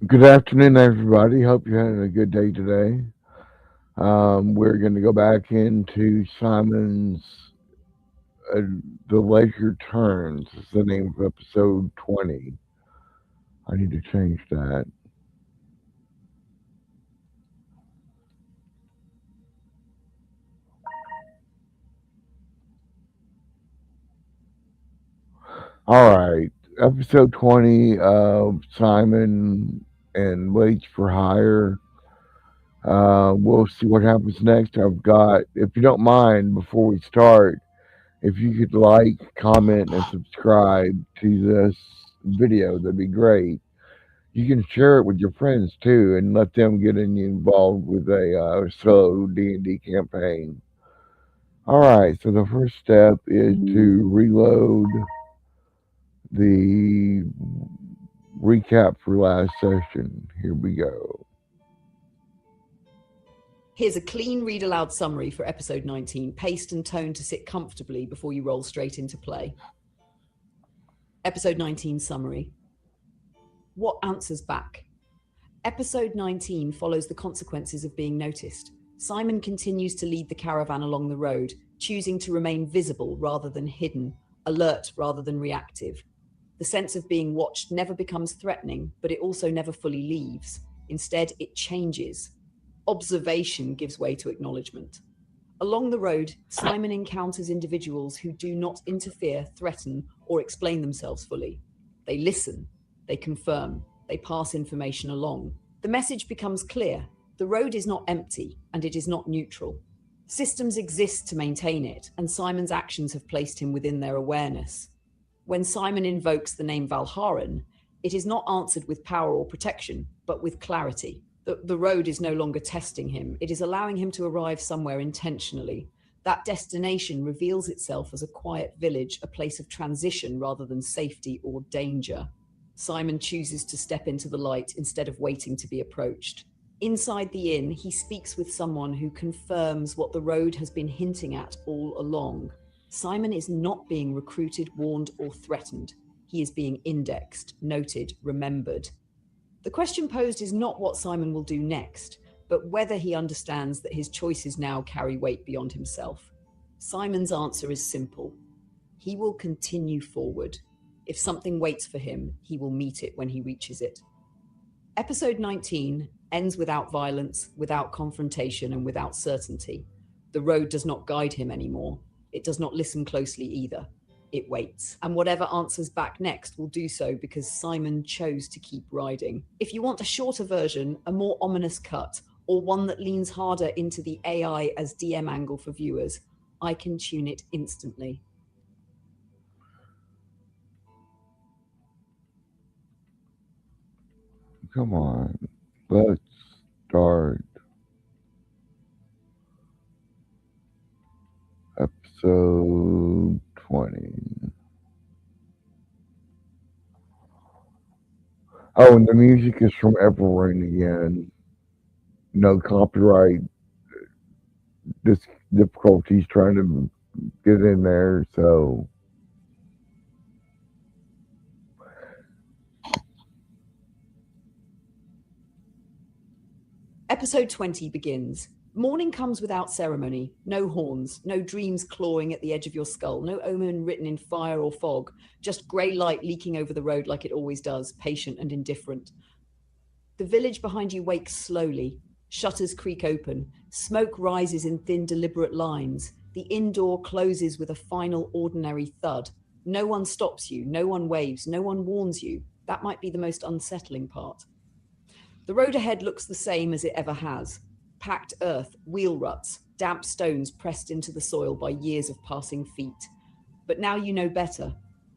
Good afternoon, everybody. Hope you're having a good day today. We're going to go back into Simon's uh, The Leisure Turns. Is the name of episode 20. I need to change that. All right. Episode 20 of Simon and Waits for Hire. We'll see what happens next. If you don't mind, before we start, if you could like, comment, and subscribe to this video, that'd be great. You can share it with your friends too, and let them get involved with a solo D&D campaign. All right, so the first step is to reload the recap for last session. Here we go. Here's a clean read aloud summary for episode 19, paced and toned to sit comfortably before you roll straight into play. Episode 19 summary. What answers back? Episode 19 follows the consequences of being noticed. Simon continues to lead the caravan along the road, choosing to remain visible rather than hidden, alert rather than reactive. The sense of being watched never becomes threatening, but it also never fully leaves. Instead, it changes. Observation gives way to acknowledgement. Along the road, Simon encounters individuals who do not interfere, threaten, or explain themselves fully. They listen, they confirm, they pass information along. The message becomes clear. The road is not empty, and it is not neutral. Systems exist to maintain it, and Simon's actions have placed him within their awareness. When Simon invokes the name Valharan, it is not answered with power or protection, but with clarity. The road is no longer testing him. It is allowing him to arrive somewhere intentionally. That destination reveals itself as a quiet village, a place of transition rather than safety or danger. Simon chooses to step into the light instead of waiting to be approached. Inside the inn, he speaks with someone who confirms what the road has been hinting at all along. Simon is not being recruited, warned, or threatened. He is being indexed, noted, remembered. The question posed is not what Simon will do next, but whether he understands that his choices now carry weight beyond himself. Simon's answer is simple. He will continue forward. If something waits for him, he will meet it when he reaches it. Episode 19 ends without violence, without confrontation, and without certainty. The road does not guide him anymore. It does not listen closely either. It waits. And whatever answers back next will do so because Simon chose to keep riding. If you want a shorter version, a more ominous cut, or one that leans harder into the AI as DM angle for viewers, I can tune it instantly. Come on, let's start episode 20. Oh, and the music is from Everrain again. No copyright dis- difficulties trying to get in there, so Episode 20 begins. Morning comes without ceremony. No horns, no dreams clawing at the edge of your skull, no omen written in fire or fog, just grey light leaking over the road like it always does, patient and indifferent. The village behind you wakes slowly. Shutters creak open. Smoke rises in thin, deliberate lines. The inn door closes with a final, ordinary thud. No one stops you. No one waves. No one warns you. That might be the most unsettling part. The road ahead looks the same as it ever has. Packed earth, wheel ruts, damp stones pressed into the soil by years of passing feet. But now you know better.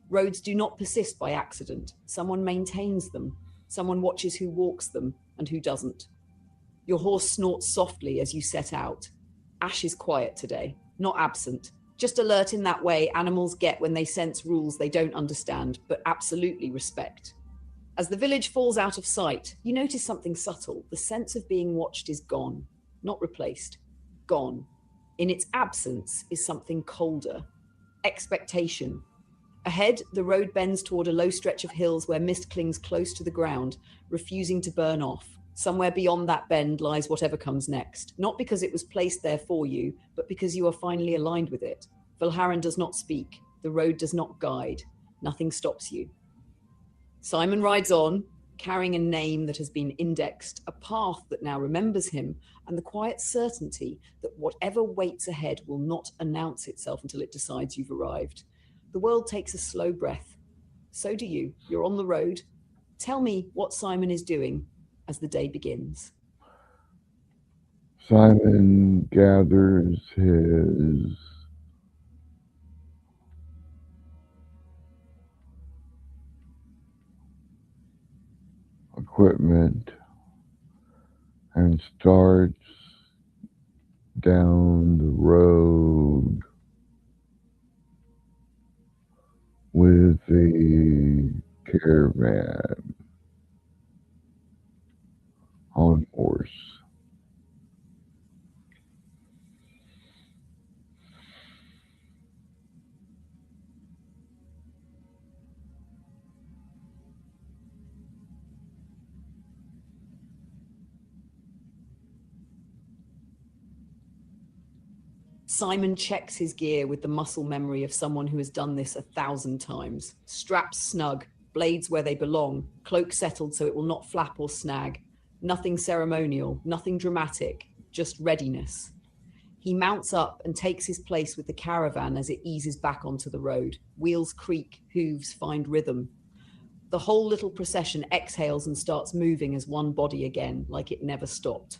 Roads do not persist by accident. Someone maintains them. Someone watches who walks them and who doesn't. Your horse snorts softly as you set out. Ash is quiet today, not absent. Just alert in that way animals get when they sense rules they don't understand, but absolutely respect. As the village falls out of sight, you notice something subtle. The sense of being watched is gone, not replaced. Gone. In its absence is something colder. Expectation. Ahead, the road bends toward a low stretch of hills where mist clings close to the ground, refusing to burn off. Somewhere beyond that bend lies whatever comes next, not because it was placed there for you, but because you are finally aligned with it. Valharan does not speak. The road does not guide. Nothing stops you. Simon rides on, carrying a name that has been indexed, a path that now remembers him, and the quiet certainty that whatever waits ahead will not announce itself until it decides you've arrived. The world takes a slow breath. So do you. You're on the road. Tell me what Simon is doing as the day begins. Simon gathers his equipment and starts down the road with the caravan on horse. Simon checks his gear with the muscle memory of someone who has done this 1,000 times. Straps snug, blades where they belong, cloak settled so it will not flap or snag. Nothing ceremonial, nothing dramatic, just readiness. He mounts up and takes his place with the caravan as it eases back onto the road. Wheels creak, hooves find rhythm. The whole little procession exhales and starts moving as one body again, like it never stopped.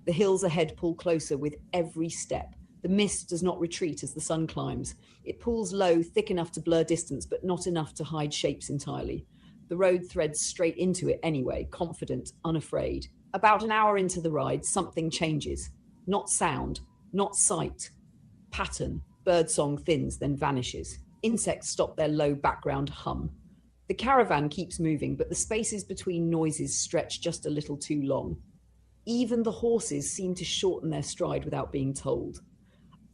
The hills ahead pull closer with every step. The mist does not retreat as the sun climbs. It pulls low, thick enough to blur distance, but not enough to hide shapes entirely. The road threads straight into it anyway, confident, unafraid. About an hour into the ride, something changes. Not sound, not sight. Pattern. Birdsong thins, then vanishes. Insects stop their low background hum. The caravan keeps moving, but the spaces between noises stretch just a little too long. Even the horses seem to shorten their stride without being told.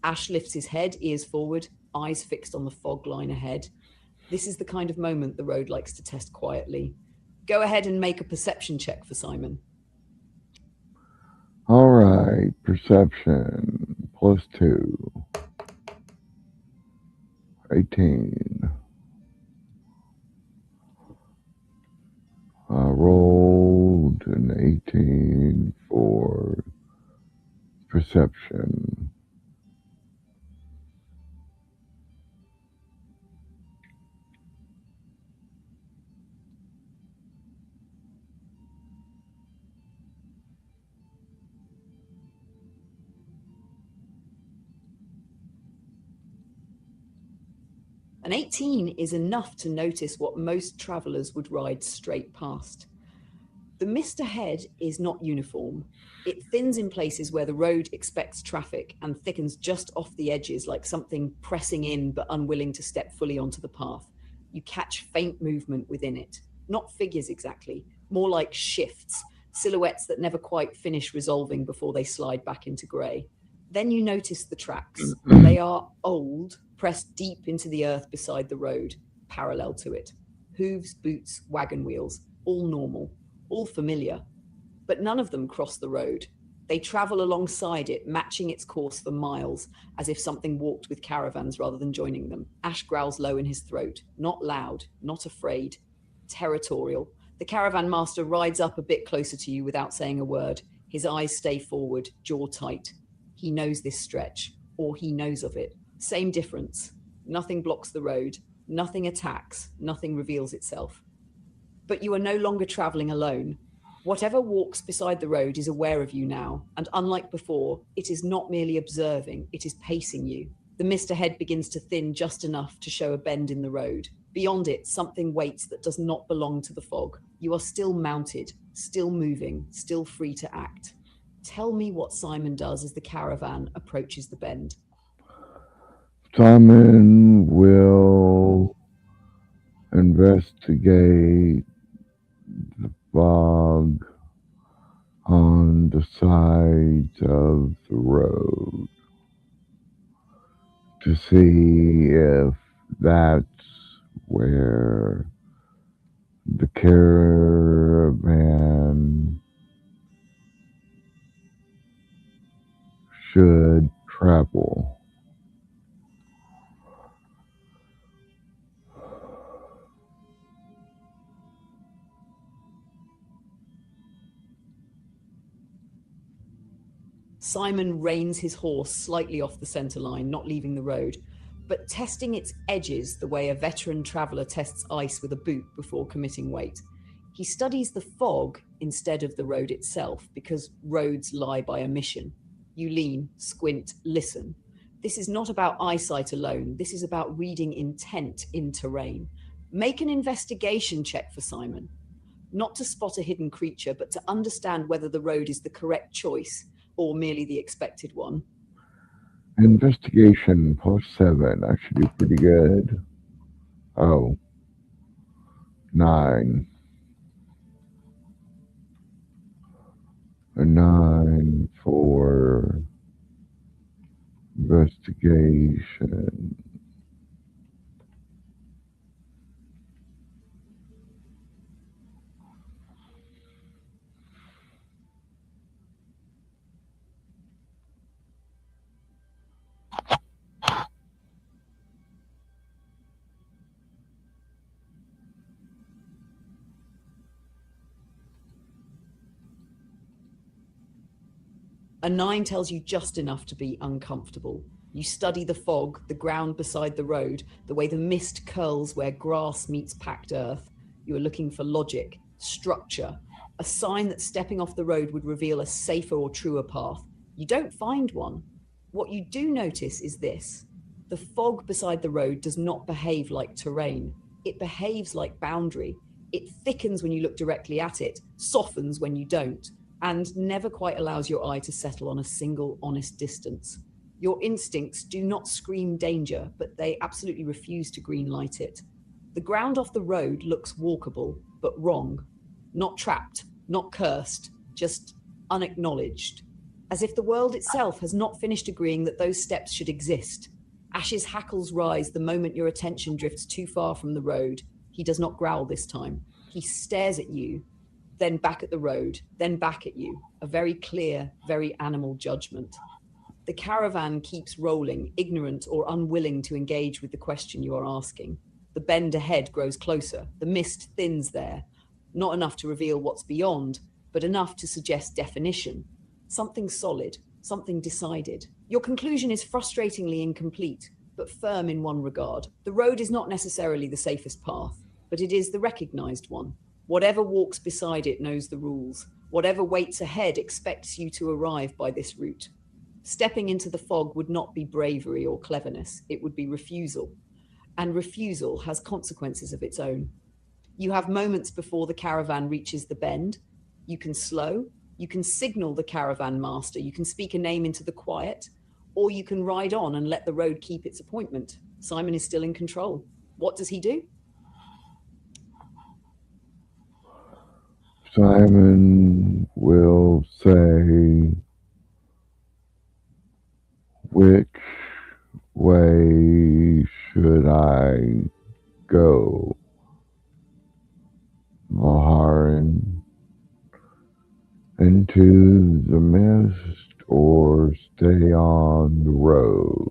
Ash lifts his head, ears forward, eyes fixed on the fog line ahead. This is the kind of moment the road likes to test quietly. Go ahead and make a perception check for Simon. All right, perception +2, 18. I rolled an 18 for perception. An 18 is enough to notice what most travellers would ride straight past. The mist ahead is not uniform. It thins in places where the road expects traffic and thickens just off the edges like something pressing in but unwilling to step fully onto the path. You catch faint movement within it. Not figures exactly, more like shifts, silhouettes that never quite finish resolving before they slide back into grey. Then you notice the tracks. They are old, pressed deep into the earth beside the road, parallel to it. Hooves, boots, wagon wheels, all normal, all familiar. But none of them cross the road. They travel alongside it, matching its course for miles, as if something walked with caravans rather than joining them. Ash growls low in his throat, not loud, not afraid, territorial. The caravan master rides up a bit closer to you without saying a word. His eyes stay forward, jaw tight. He knows this stretch, or he knows of it. Same difference. Nothing blocks the road, nothing attacks, nothing reveals itself. But you are no longer traveling alone. Whatever walks beside the road is aware of you now, and unlike before, it is not merely observing, it is pacing you. The mist ahead begins to thin just enough to show a bend in the road. Beyond it, something waits that does not belong to the fog. You are still mounted, still moving, still free to act. Tell me what Simon does as the caravan approaches the bend. Simon will investigate the fog on the sides of the road to see if that's where the caravan should travel. Simon reins his horse slightly off the centre line, not leaving the road, but testing its edges the way a veteran traveller tests ice with a boot before committing weight. He studies the fog instead of the road itself, because roads lie by omission. You lean, squint, listen. This is not about eyesight alone. This is about reading intent in terrain. Make an investigation check for Simon. Not to spot a hidden creature, but to understand whether the road is the correct choice or merely the expected one. Investigation +7. I should do pretty good. Oh, 9. A 9 for investigation. A 9 tells you just enough to be uncomfortable. You study the fog, the ground beside the road, the way the mist curls where grass meets packed earth. You are looking for logic, structure, a sign that stepping off the road would reveal a safer or truer path. You don't find one. What you do notice is this. The fog beside the road does not behave like terrain. It behaves like boundary. It thickens when you look directly at it, softens when you don't, and never quite allows your eye to settle on a single honest distance. Your instincts do not scream danger, but they absolutely refuse to green light it. The ground off the road looks walkable, but wrong. Not trapped, not cursed, just unacknowledged. As if the world itself has not finished agreeing that those steps should exist. Ash's hackles rise the moment your attention drifts too far from the road. He does not growl this time. He stares at you, then back at the road, then back at you. A very clear, very animal judgment. The caravan keeps rolling, ignorant or unwilling to engage with the question you are asking. The bend ahead grows closer. The mist thins there. Not enough to reveal what's beyond, but enough to suggest definition. Something solid, something decided. Your conclusion is frustratingly incomplete, but firm in one regard. The road is not necessarily the safest path, but it is the recognized one. Whatever walks beside it knows the rules. Whatever waits ahead expects you to arrive by this route. Stepping into the fog would not be bravery or cleverness, it would be refusal. And refusal has consequences of its own. You have moments before the caravan reaches the bend. You can slow, you can signal the caravan master, you can speak a name into the quiet, or you can ride on and let the road keep its appointment. Simon is still in control. What does he do? Simon will say, which way should I go? Maharan, into the mist or stay on the road?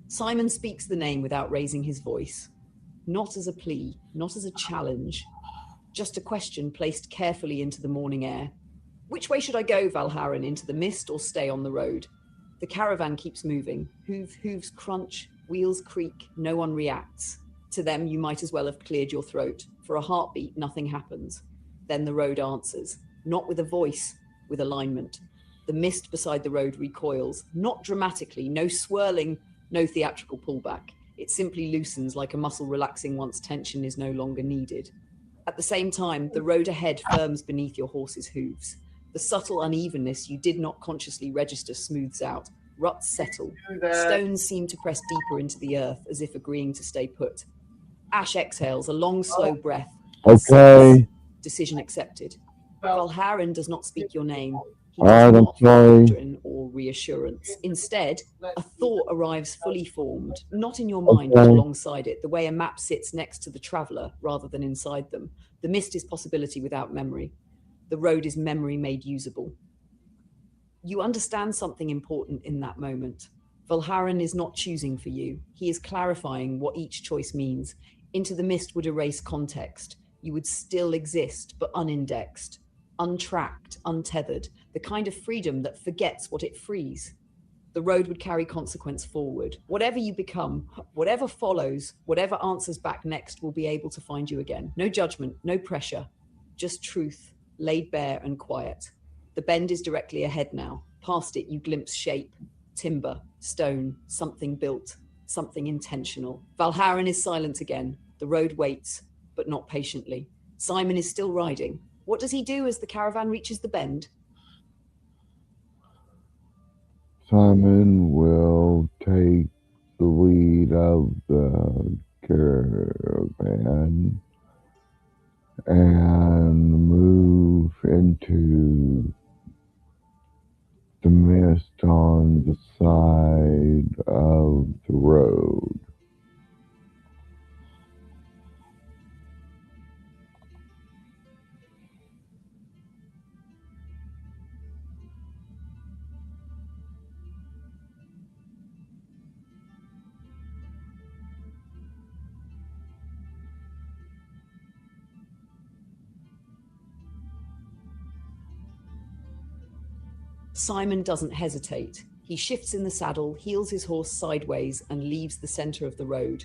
Simon speaks the name without raising his voice. Not as a plea, not as a challenge, just a question placed carefully into the morning air. Which way should I go, Valharan, into the mist or stay on the road? The caravan keeps moving. Hooves crunch, wheels creak, no one reacts. To them, you might as well have cleared your throat. For a heartbeat, nothing happens. Then the road answers, not with a voice, with alignment. The mist beside the road recoils, not dramatically, no swirling, no theatrical pullback. It simply loosens like a muscle relaxing once tension is no longer needed. At the same time, the road ahead firms beneath your horse's hooves. The subtle unevenness you did not consciously register smooths out. Ruts settle. Stones seem to press deeper into the earth, as if agreeing to stay put. Ash exhales a long, slow breath. Okay. Decision accepted. Valharan does not speak your name. He All does right, I'm not offer sorry. doctrine or reassurance. Instead, a thought arrives fully formed, not in your mind, but Okay. alongside it, the way a map sits next to the traveller rather than inside them. The mist is possibility without memory. The road is memory made usable. You understand something important in that moment. Valharan is not choosing for you. He is clarifying what each choice means. Into the mist would erase context. You would still exist, but unindexed, untracked, untethered, the kind of freedom that forgets what it frees. The road would carry consequence forward. Whatever you become, whatever follows, whatever answers back next will be able to find you again. No judgment, no pressure, just truth, laid bare and quiet. The bend is directly ahead now. Past it, you glimpse shape, timber, stone, something built, something intentional. Valharan is silent again. The road waits, but not patiently. Simon is still riding. What does he do as the caravan reaches the bend? Simon will take the lead of the caravan and move into the mist on the side of the road. Simon doesn't hesitate. He shifts in the saddle, heels his horse sideways, and leaves the center of the road.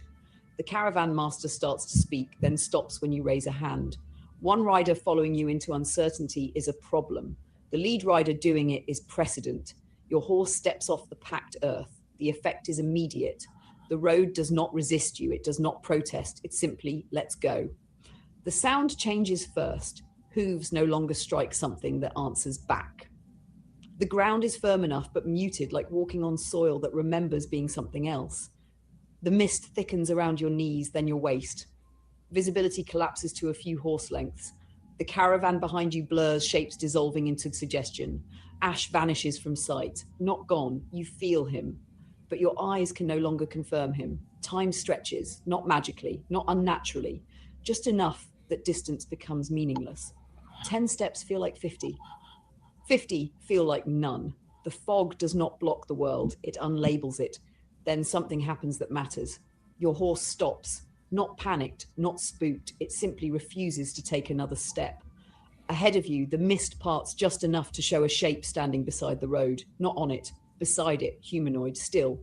The caravan master starts to speak, then stops when you raise a hand. One rider following you into uncertainty is a problem. The lead rider doing it is precedent. Your horse steps off the packed earth. The effect is immediate. The road does not resist you. It does not protest. It simply lets go. The sound changes first. Hooves no longer strike something that answers back. The ground is firm enough but muted, like walking on soil that remembers being something else. The mist thickens around your knees, then your waist. Visibility collapses to a few horse lengths. The caravan behind you blurs, shapes dissolving into suggestion. Ash vanishes from sight. Not gone, you feel him. But your eyes can no longer confirm him. Time stretches, not magically, not unnaturally, just enough that distance becomes meaningless. 10 steps feel like 50. 50 feel like none. The fog does not block the world, it unlabels it. Then something happens that matters. Your horse stops, not panicked, not spooked. It simply refuses to take another step. Ahead of you, the mist parts just enough to show a shape standing beside the road. Not on it, beside it, humanoid, still.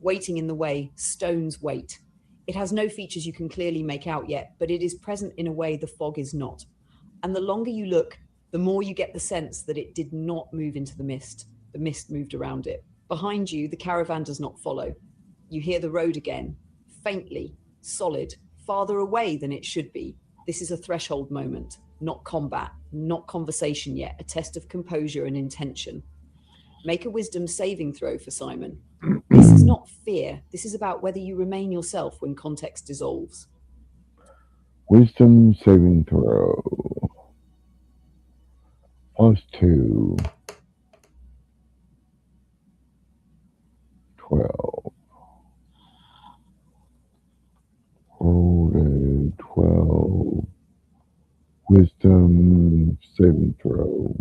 Waiting in the way, stones wait. It has no features you can clearly make out yet, but it is present in a way the fog is not. And the longer you look, the more you get the sense that it did not move into the mist. The mist moved around it. Behind you, the caravan does not follow. You hear the road again, faintly, solid, farther away than it should be. This is a threshold moment, not combat, not conversation yet, a test of composure and intention. Make a wisdom saving throw for Simon. This is not fear. This is about whether you remain yourself when context dissolves. Wisdom saving throw. +2. 12. Rolled a 12. Wisdom saving throw.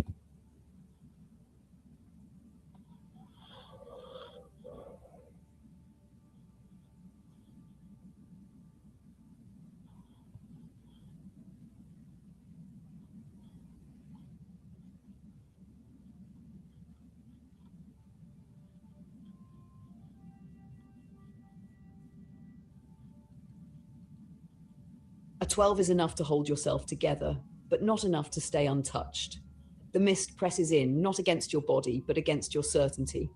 A 12 is enough to hold yourself together, but not enough to stay untouched. The mist presses in, not against your body, but against your certainty.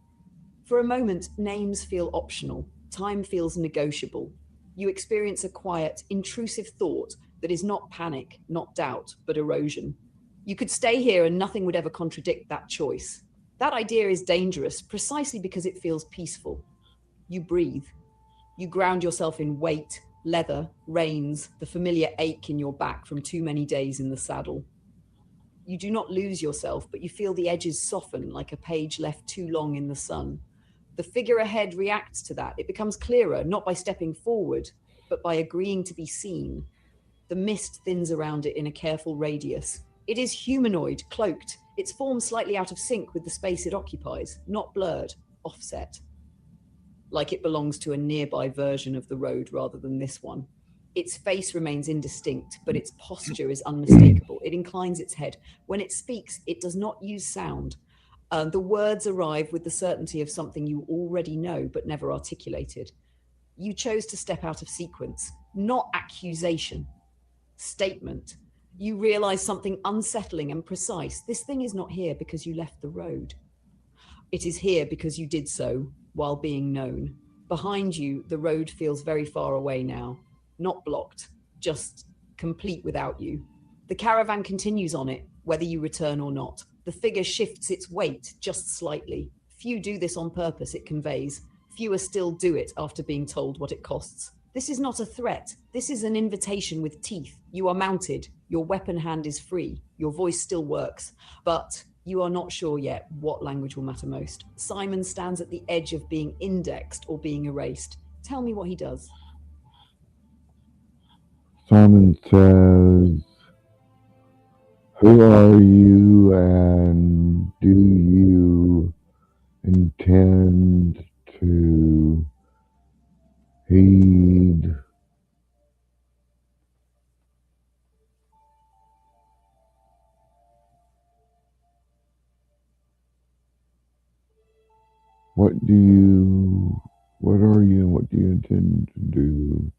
For a moment, names feel optional, time feels negotiable. You experience a quiet, intrusive thought, that is not panic, not doubt, but erosion. You could stay here and nothing would ever contradict that choice. That idea is dangerous precisely because it feels peaceful. You breathe. You ground yourself in weight, leather, reins, the familiar ache in your back from too many days in the saddle. You do not lose yourself, but you feel the edges soften like a page left too long in the sun. The figure ahead reacts to that. It becomes clearer, not by stepping forward, but by agreeing to be seen. The mist thins around it in a careful radius. It is humanoid, cloaked, its form slightly out of sync with the space it occupies, not blurred, offset. Like it belongs to a nearby version of the road rather than this one. Its face remains indistinct, but its posture is unmistakable. It inclines its head. When it speaks, it does not use sound. The words arrive with the certainty of something you already know but never articulated. You chose to step out of sequence, not accusation, statement. You realize something unsettling and precise. This thing is not here because you left the road. It is here because you did so while being known. Behind you, the road feels very far away now. Not blocked, just complete without you. The caravan continues on it, whether you return or not. The figure shifts its weight just slightly. Few do this on purpose, it conveys. Fewer still do it after being told what it costs. This is not a threat. This is an invitation with teeth. You are mounted. Your weapon hand is free. Your voice still works. But you are not sure yet what language will matter most. Simon stands at the edge of being indexed or being erased. Tell me what he does. Simon says, "Who are you and do you intend to heed?" What are you and what do you intend to do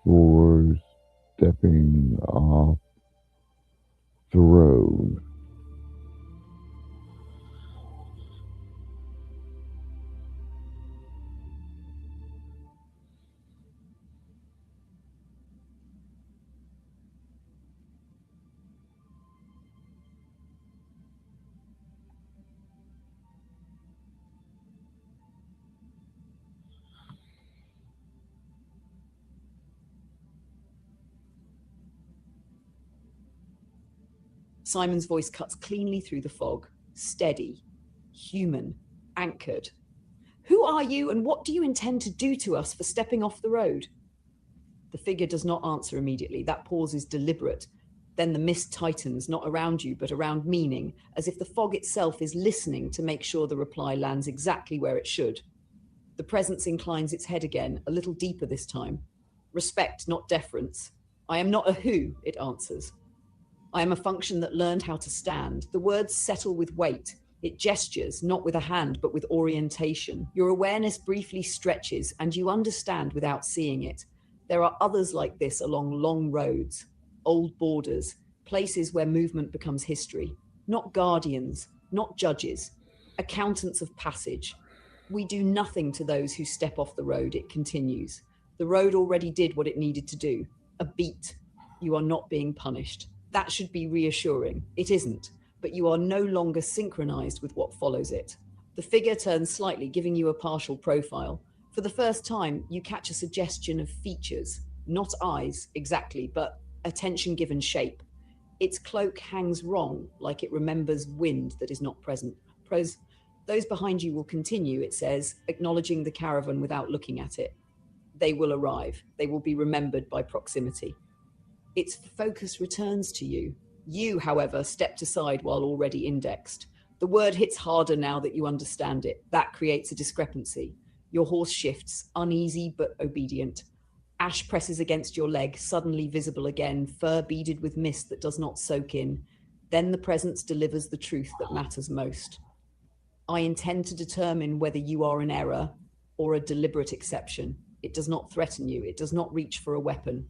for stepping off the road? Simon's voice cuts cleanly through the fog. Steady, human, anchored. Who are you and what do you intend to do to us for stepping off the road? The figure does not answer immediately. That pause is deliberate. Then the mist tightens, not around you, but around meaning, as if the fog itself is listening to make sure the reply lands exactly where it should. The presence inclines its head again, a little deeper this time. Respect, not deference. I am not a who, it answers. I am a function that learned how to stand. The words settle with weight. It gestures, not with a hand, but with orientation. Your awareness briefly stretches, and you understand without seeing it. There are others like this along long roads, old borders, places where movement becomes history. Not guardians, not judges, accountants of passage. We do nothing to those who step off the road, it continues. The road already did what it needed to do. A beat. You are not being punished. That should be reassuring. It isn't, but you are no longer synchronized with what follows it. The figure turns slightly, giving you a partial profile. For the first time, you catch a suggestion of features. Not eyes, exactly, but attention given shape. Its cloak hangs wrong, like it remembers wind that is not present. Those behind you will continue, it says, acknowledging the caravan without looking at it. They will arrive. They will be remembered by proximity. Its focus returns to you. You, however, stepped aside while already indexed. The word hits harder now that you understand it. That creates a discrepancy. Your horse shifts, uneasy but obedient. Ash presses against your leg, suddenly visible again, fur beaded with mist that does not soak in. Then the presence delivers the truth that matters most. I intend to determine whether you are an error or a deliberate exception. It does not threaten you. It does not reach for a weapon.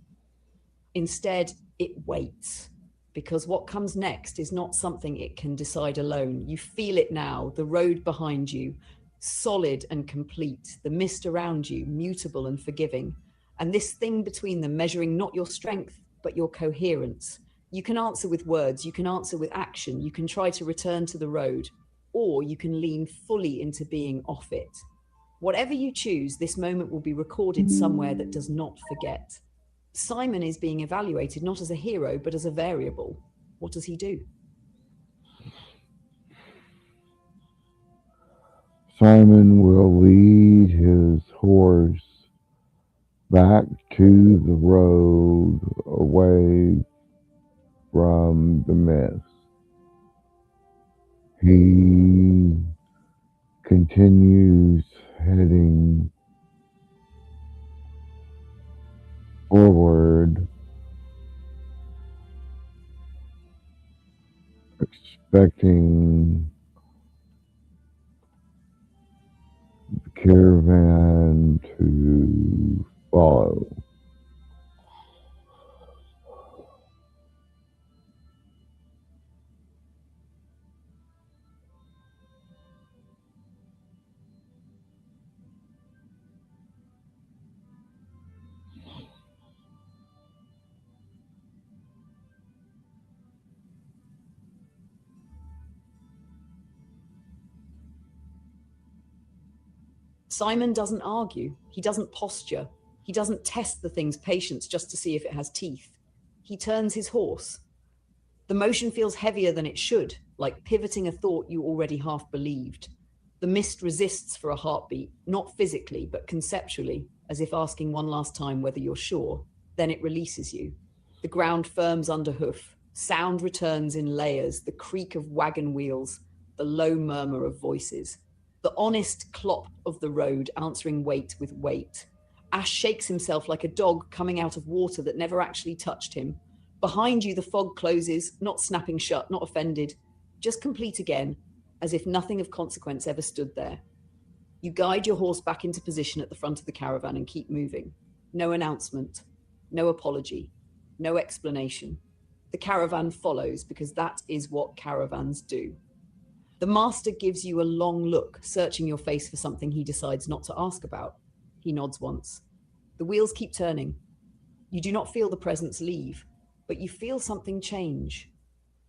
Instead, it waits, because what comes next is not something it can decide alone. You feel it now, the road behind you, solid and complete, the mist around you, mutable and forgiving. And this thing between them, measuring not your strength, but your coherence. You can answer with words, you can answer with action, you can try to return to the road, or you can lean fully into being off it. Whatever you choose, this moment will be recorded somewhere that does not forget. Simon is being evaluated not as a hero, but as a variable. What does he do? Simon will lead his horse back to the road away from the mist. He continues heading forward, expecting the caravan to follow. Simon doesn't argue. He doesn't posture. He doesn't test the thing's patience just to see if it has teeth. He turns his horse. The motion feels heavier than it should, like pivoting a thought you already half believed. The mist resists for a heartbeat, not physically, but conceptually, as if asking one last time whether you're sure. Then it releases you. The ground firms under hoof. Sound returns in layers, the creak of wagon wheels, the low murmur of voices. The honest clop of the road answering weight with weight. Ash shakes himself like a dog coming out of water that never actually touched him. Behind you, the fog closes, not snapping shut, not offended, just complete again, as if nothing of consequence ever stood there. You guide your horse back into position at the front of the caravan and keep moving. No announcement, no apology, no explanation. The caravan follows because that is what caravans do. The master gives you a long look, searching your face for something he decides not to ask about. He nods once. The wheels keep turning. You do not feel the presence leave, but you feel something change.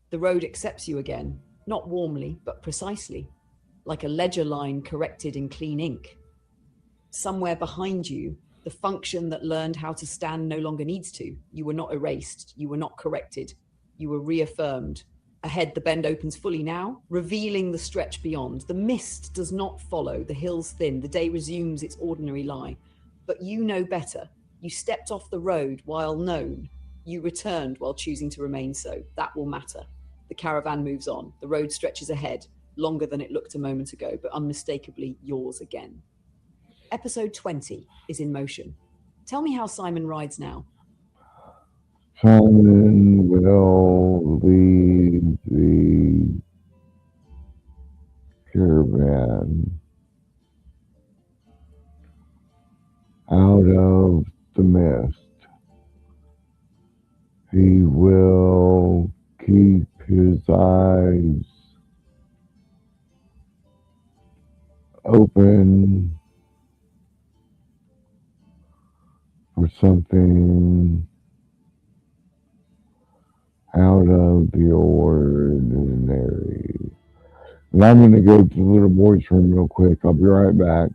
The road accepts you again, not warmly, but precisely, like a ledger line corrected in clean ink. Somewhere behind you, the function that learned how to stand no longer needs to. You were not erased, you were not corrected, you were reaffirmed. Ahead, the bend opens fully now, revealing the stretch beyond. The mist does not follow, the hills thin, the day resumes its ordinary lie. But you know better. You stepped off the road while known. You returned while choosing to remain so. That will matter. The caravan moves on. The road stretches ahead, longer than it looked a moment ago, but unmistakably yours again. Episode 20 is in motion. Tell me how Simon rides now. Simon will lead the caravan out of the mist. He will keep his eyes open for something out of the ordinary. And I'm going to go to the little boy's room real quick. I'll be right back.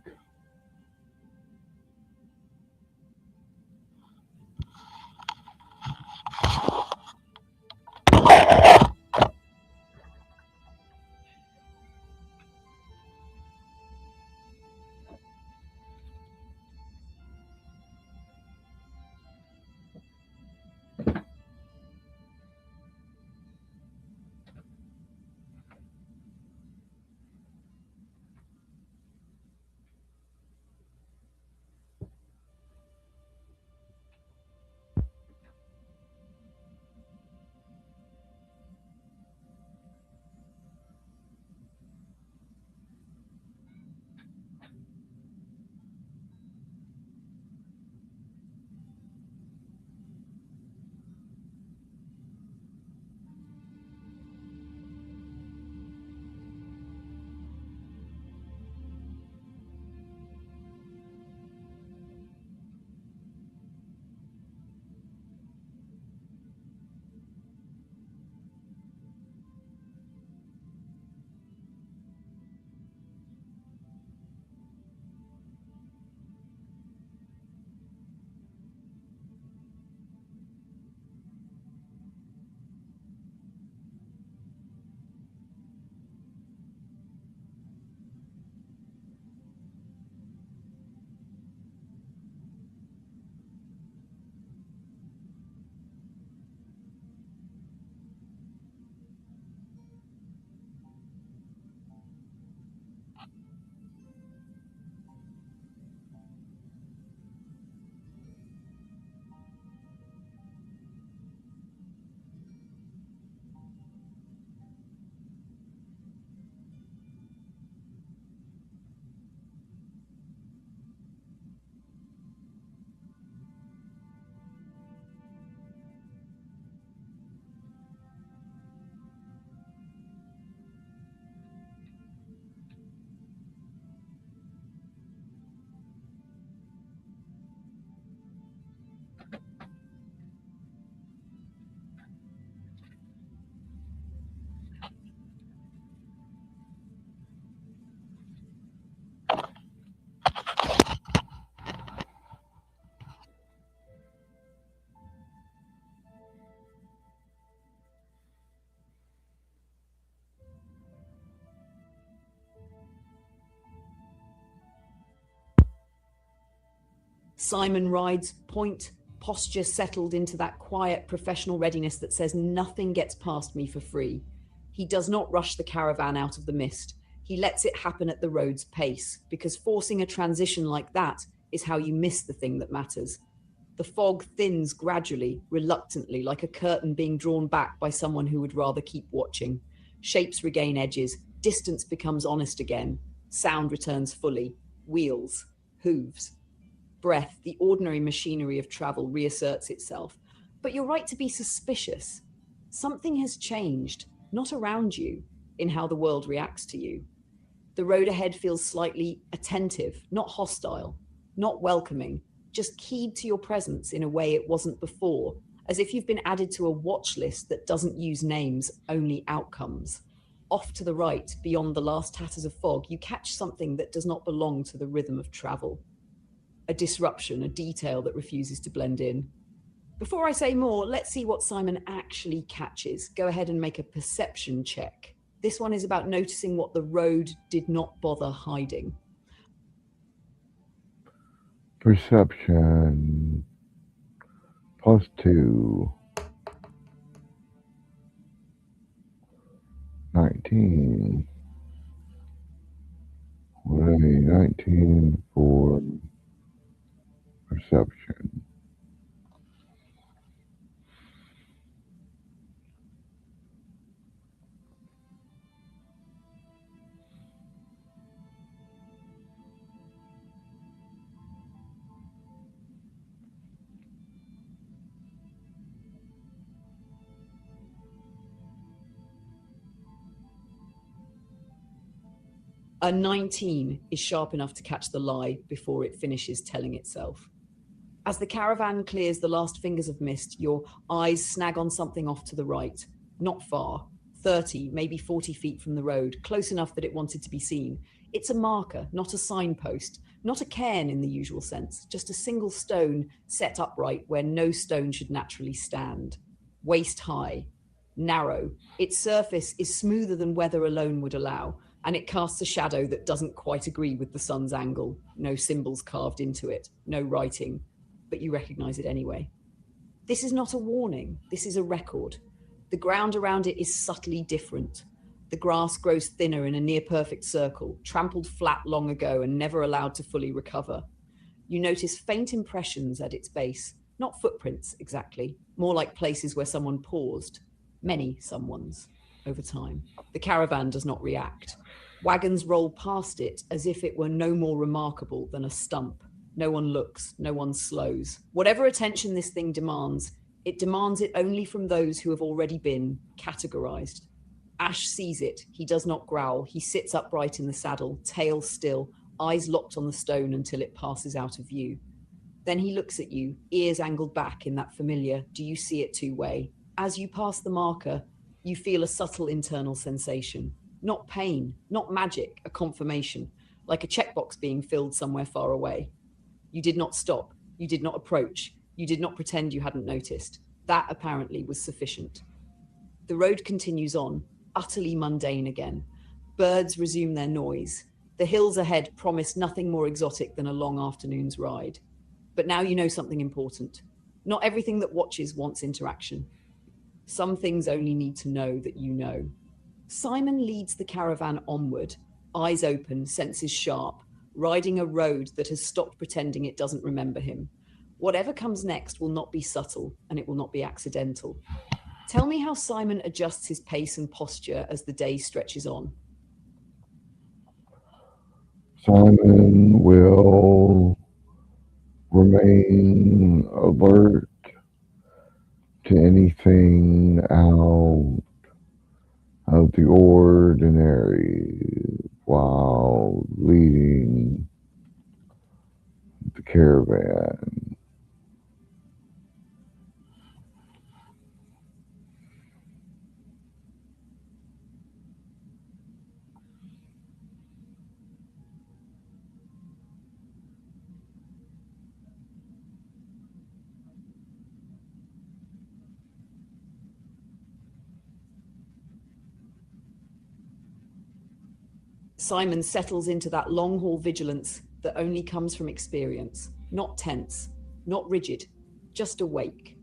Simon rides point, posture settled into that quiet professional readiness that says nothing gets past me for free. He does not rush the caravan out of the mist. He lets it happen at the road's pace, because forcing a transition like that is how you miss the thing that matters. The fog thins gradually, reluctantly, like a curtain being drawn back by someone who would rather keep watching. Shapes regain edges, distance becomes honest again, sound returns fully, wheels, hooves. Breath, the ordinary machinery of travel, reasserts itself. But you're right to be suspicious. Something has changed, not around you, in how the world reacts to you. The road ahead feels slightly attentive, not hostile, not welcoming, just keyed to your presence in a way it wasn't before, as if you've been added to a watch list that doesn't use names, only outcomes. Off to the right, beyond the last tatters of fog, you catch something that does not belong to the rhythm of travel. A disruption, a detail that refuses to blend in. Before I say more, let's see what Simon actually catches. Go ahead and make a perception check. This one is about noticing what the road did not bother hiding. Perception +2. 19. What a 19 for perception. A 19 is sharp enough to catch the lie before it finishes telling itself. As the caravan clears the last fingers of mist, your eyes snag on something off to the right. Not far, 30, maybe 40 feet from the road, close enough that it wanted to be seen. It's a marker, not a signpost, not a cairn in the usual sense, just a single stone set upright where no stone should naturally stand. Waist high, narrow, its surface is smoother than weather alone would allow, and it casts a shadow that doesn't quite agree with the sun's angle. No symbols carved into it, no writing, but you recognize it anyway. This is not a warning, this is a record. The ground around it is subtly different. The grass grows thinner in a near perfect circle, trampled flat long ago and never allowed to fully recover. You notice faint impressions at its base, not footprints exactly, more like places where someone paused. Many someones, over time. The caravan does not react. Wagons roll past it as if it were no more remarkable than a stump. No one looks, no one slows. Whatever attention this thing demands it only from those who have already been categorized. Ash sees it. He does not growl. He sits upright in the saddle, tail still, eyes locked on the stone until it passes out of view. Then he looks at you, ears angled back in that familiar, do you see it two-way? As you pass the marker, you feel a subtle internal sensation. Not pain, not magic, a confirmation, like a checkbox being filled somewhere far away. You did not stop. You did not approach. You did not pretend you hadn't noticed. That apparently was sufficient. The road continues on, utterly mundane again. Birds resume their noise. The hills ahead promise nothing more exotic than a long afternoon's ride. But now you know something important. Not everything that watches wants interaction. Some things only need to know that you know. Simon leads the caravan onward, eyes open, senses sharp, riding a road that has stopped pretending it doesn't remember him. Whatever comes next will not be subtle, and it will not be accidental. Tell me how Simon adjusts his pace and posture as the day stretches on. Simon will remain alert to anything out of the ordinary while leading the caravan. Simon settles into that long haul vigilance that only comes from experience, not tense, not rigid, just awake.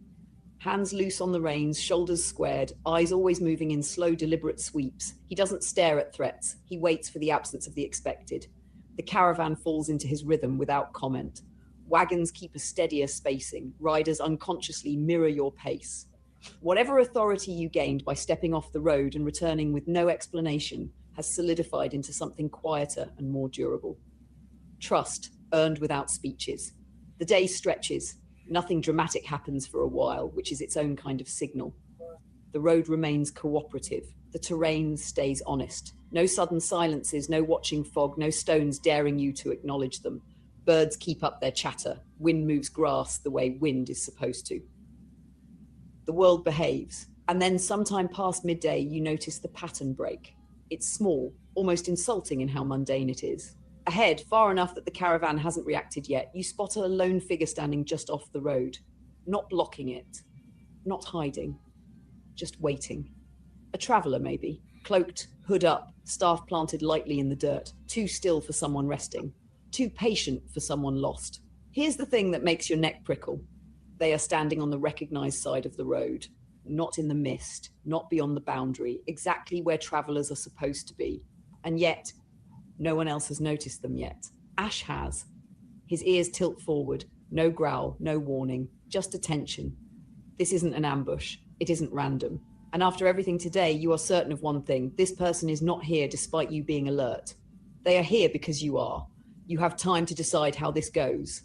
Hands loose on the reins, shoulders squared, eyes always moving in slow, deliberate sweeps. He doesn't stare at threats. He waits for the absence of the expected. The caravan falls into his rhythm without comment. Wagons keep a steadier spacing. Riders unconsciously mirror your pace. Whatever authority you gained by stepping off the road and returning with no explanation has solidified into something quieter and more durable. Trust, earned without speeches. The day stretches. Nothing dramatic happens for a while, which is its own kind of signal. The road remains cooperative. The terrain stays honest. No sudden silences, no watching fog, no stones daring you to acknowledge them. Birds keep up their chatter. Wind moves grass the way wind is supposed to. The world behaves, and then sometime past midday you notice the pattern break. It's small, almost insulting in how mundane it is. Ahead, far enough that the caravan hasn't reacted yet, you spot a lone figure standing just off the road. Not blocking it. Not hiding. Just waiting. A traveller, maybe. Cloaked, hood up, staff planted lightly in the dirt. Too still for someone resting. Too patient for someone lost. Here's the thing that makes your neck prickle. They are standing on the recognised side of the road. Not in the mist. Not beyond the boundary. Exactly where travellers are supposed to be. And yet, no one else has noticed them yet. Ash has. His ears tilt forward. No growl, no warning, just attention. This isn't an ambush. It isn't random. And after everything today, you are certain of one thing. This person is not here despite you being alert. They are here because you are. You have time to decide how this goes.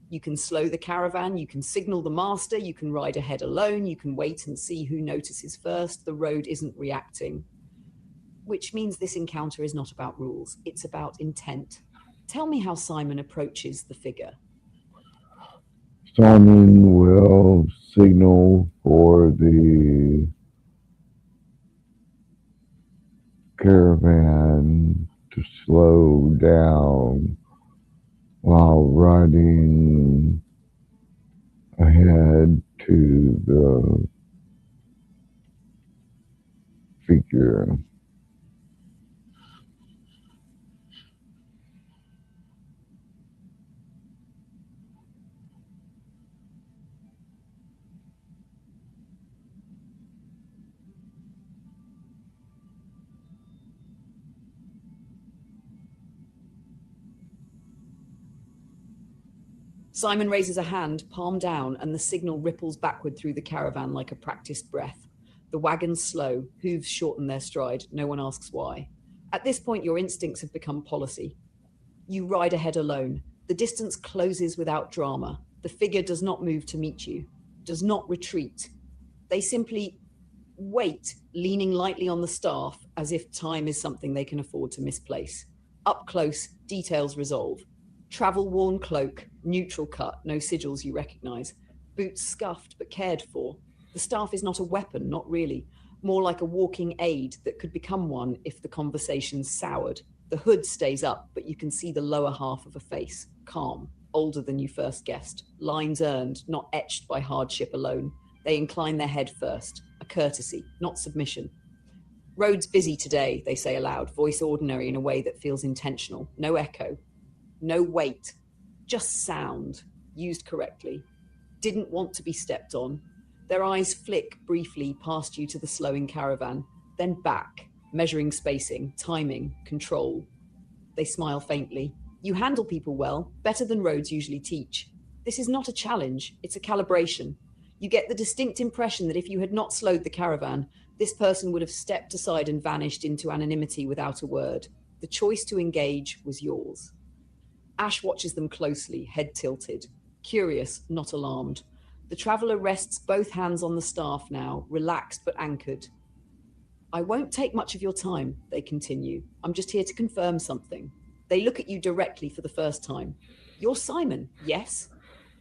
You can slow the caravan, you can signal the master, you can ride ahead alone, you can wait and see who notices first. The road isn't reacting. Which means this encounter is not about rules, it's about intent. Tell me how Simon approaches the figure. Simon will signal for the caravan to slow down while riding ahead to the figure. Simon raises a hand, palm down, and the signal ripples backward through the caravan like a practiced breath. The wagons slow, hooves shorten their stride, no one asks why. At this point, your instincts have become policy. You ride ahead alone. The distance closes without drama. The figure does not move to meet you, does not retreat. They simply wait, leaning lightly on the staff as if time is something they can afford to misplace. Up close, details resolve. Travel-worn cloak, neutral cut, no sigils you recognize. Boots scuffed but cared for. The staff is not a weapon, not really. More like a walking aid that could become one if the conversation soured. The hood stays up, but you can see the lower half of a face. Calm, older than you first guessed. Lines earned, not etched by hardship alone. They incline their head first. A courtesy, not submission. Road's busy today, they say aloud, voice ordinary in a way that feels intentional. No echo. No weight, just sound, used correctly. Didn't want to be stepped on. Their eyes flick briefly past you to the slowing caravan, then back, measuring spacing, timing, control. They smile faintly. You handle people well, better than roads usually teach. This is not a challenge, it's a calibration. You get the distinct impression that if you had not slowed the caravan, this person would have stepped aside and vanished into anonymity without a word. The choice to engage was yours. Ash watches them closely, head tilted. Curious, not alarmed. The traveller rests both hands on the staff now, relaxed but anchored. I won't take much of your time, they continue. I'm just here to confirm something. They look at you directly for the first time. You're Simon, yes?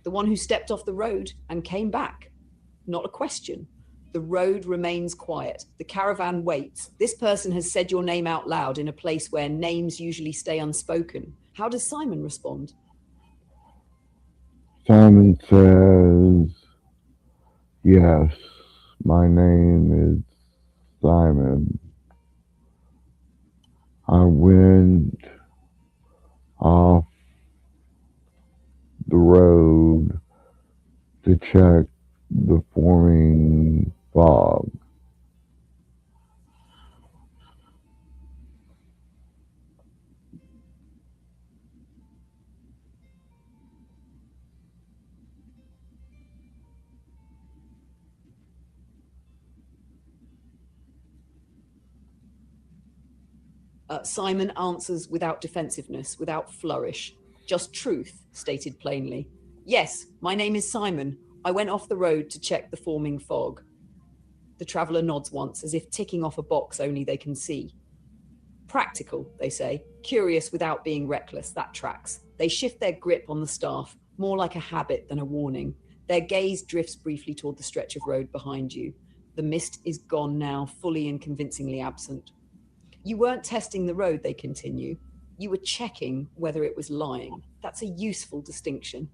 The one who stepped off the road and came back. Not a question. The road remains quiet. The caravan waits. This person has said your name out loud in a place where names usually stay unspoken. How does Simon respond? Simon says, "Yes, my name is Simon. I went off check the forming fog. Simon answers without defensiveness, without flourish, just truth stated plainly. Yes, my name is Simon. I went off the road to check the forming fog. The traveller nods once, as if ticking off a box only they can see. Practical, they say, curious without being reckless, that tracks. They shift their grip on the staff, more like a habit than a warning. Their gaze drifts briefly toward the stretch of road behind you. The mist is gone now, fully and convincingly absent. You weren't testing the road, they continue. You were checking whether it was lying. That's a useful distinction.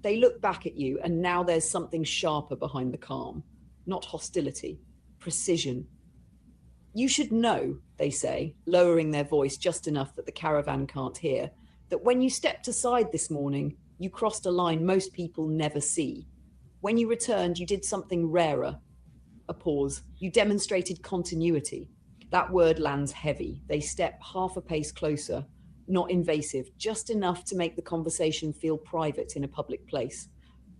They look back at you, and now there's something sharper behind the calm. Not hostility, precision. You should know, they say, lowering their voice just enough that the caravan can't hear, that when you stepped aside this morning, you crossed a line most people never see. When you returned, you did something rarer. A pause. You demonstrated continuity. That word lands heavy. They step half a pace closer, not invasive, just enough to make the conversation feel private in a public place.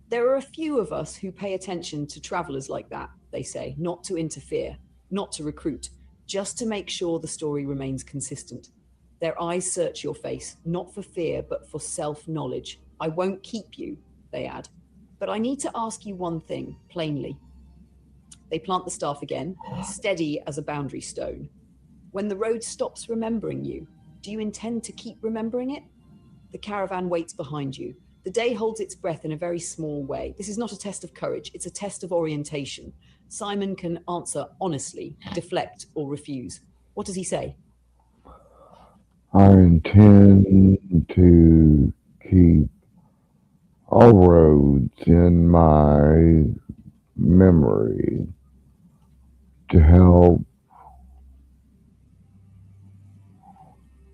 There are a few of us who pay attention to travellers like that, they say, not to interfere, not to recruit, just to make sure the story remains consistent. Their eyes search your face, not for fear, but for self-knowledge. I won't keep you, they add, but I need to ask you one thing, plainly. They plant the staff again, steady as a boundary stone. When the road stops remembering you, do you intend to keep remembering it? The caravan waits behind you. The day holds its breath in a very small way. This is not a test of courage, it's a test of orientation. Simon can answer honestly, deflect, or refuse. What does he say? I intend to keep all roads in my memory to help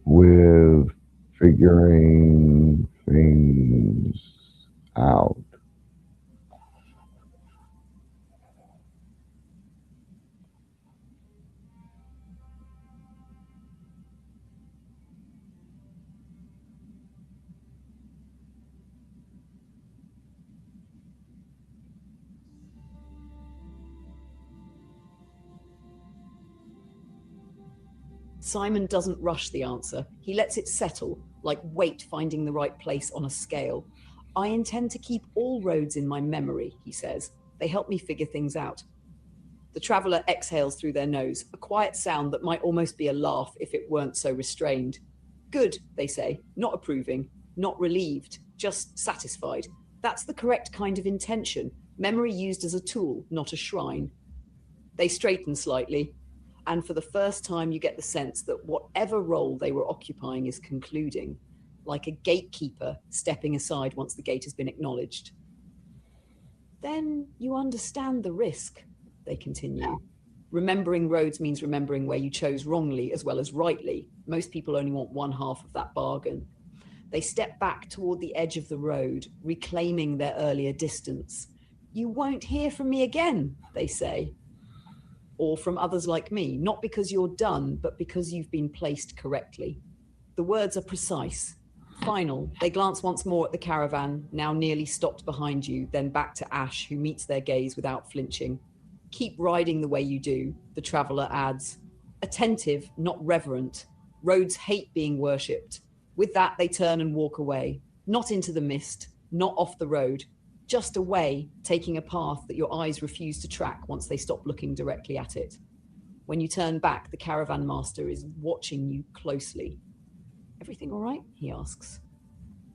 with figuring things out. Simon doesn't rush the answer. He lets it settle, like weight finding the right place on a scale. I intend to keep all roads in my memory, he says. They help me figure things out. The traveller exhales through their nose, a quiet sound that might almost be a laugh if it weren't so restrained. Good, they say, not approving, not relieved, just satisfied. That's the correct kind of intention, memory used as a tool, not a shrine. They straighten slightly, and for the first time you get the sense that whatever role they were occupying is concluding, like a gatekeeper stepping aside once the gate has been acknowledged. Then you understand the risk, they continue. Remembering roads means remembering where you chose wrongly as well as rightly. Most people only want one half of that bargain. They step back toward the edge of the road, reclaiming their earlier distance. You won't hear from me again, they say. Or from others like me, not because you're done, but because you've been placed correctly. The words are precise. Final, they glance once more at the caravan, now nearly stopped behind you, then back to Ash, who meets their gaze without flinching. Keep riding the way you do, the traveller adds. Attentive, not reverent. Roads hate being worshipped. With that, they turn and walk away. Not into the mist, not off the road, just away, taking a path that your eyes refuse to track once they stop looking directly at it. When you turn back, the caravan master is watching you closely. Everything all right? He asks.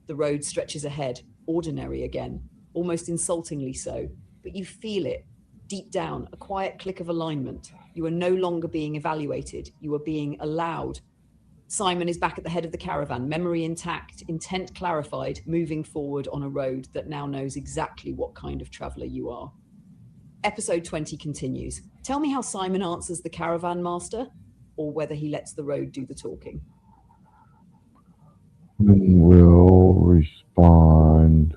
The road stretches ahead, ordinary again, almost insultingly so, but you feel it. Deep down, a quiet click of alignment. You are no longer being evaluated. You are being allowed. Simon is back at the head of the caravan, memory intact, intent clarified, moving forward on a road that now knows exactly what kind of traveller you are. Episode 20 continues. Tell me how Simon answers the caravan master, or whether he lets the road do the talking. Will respond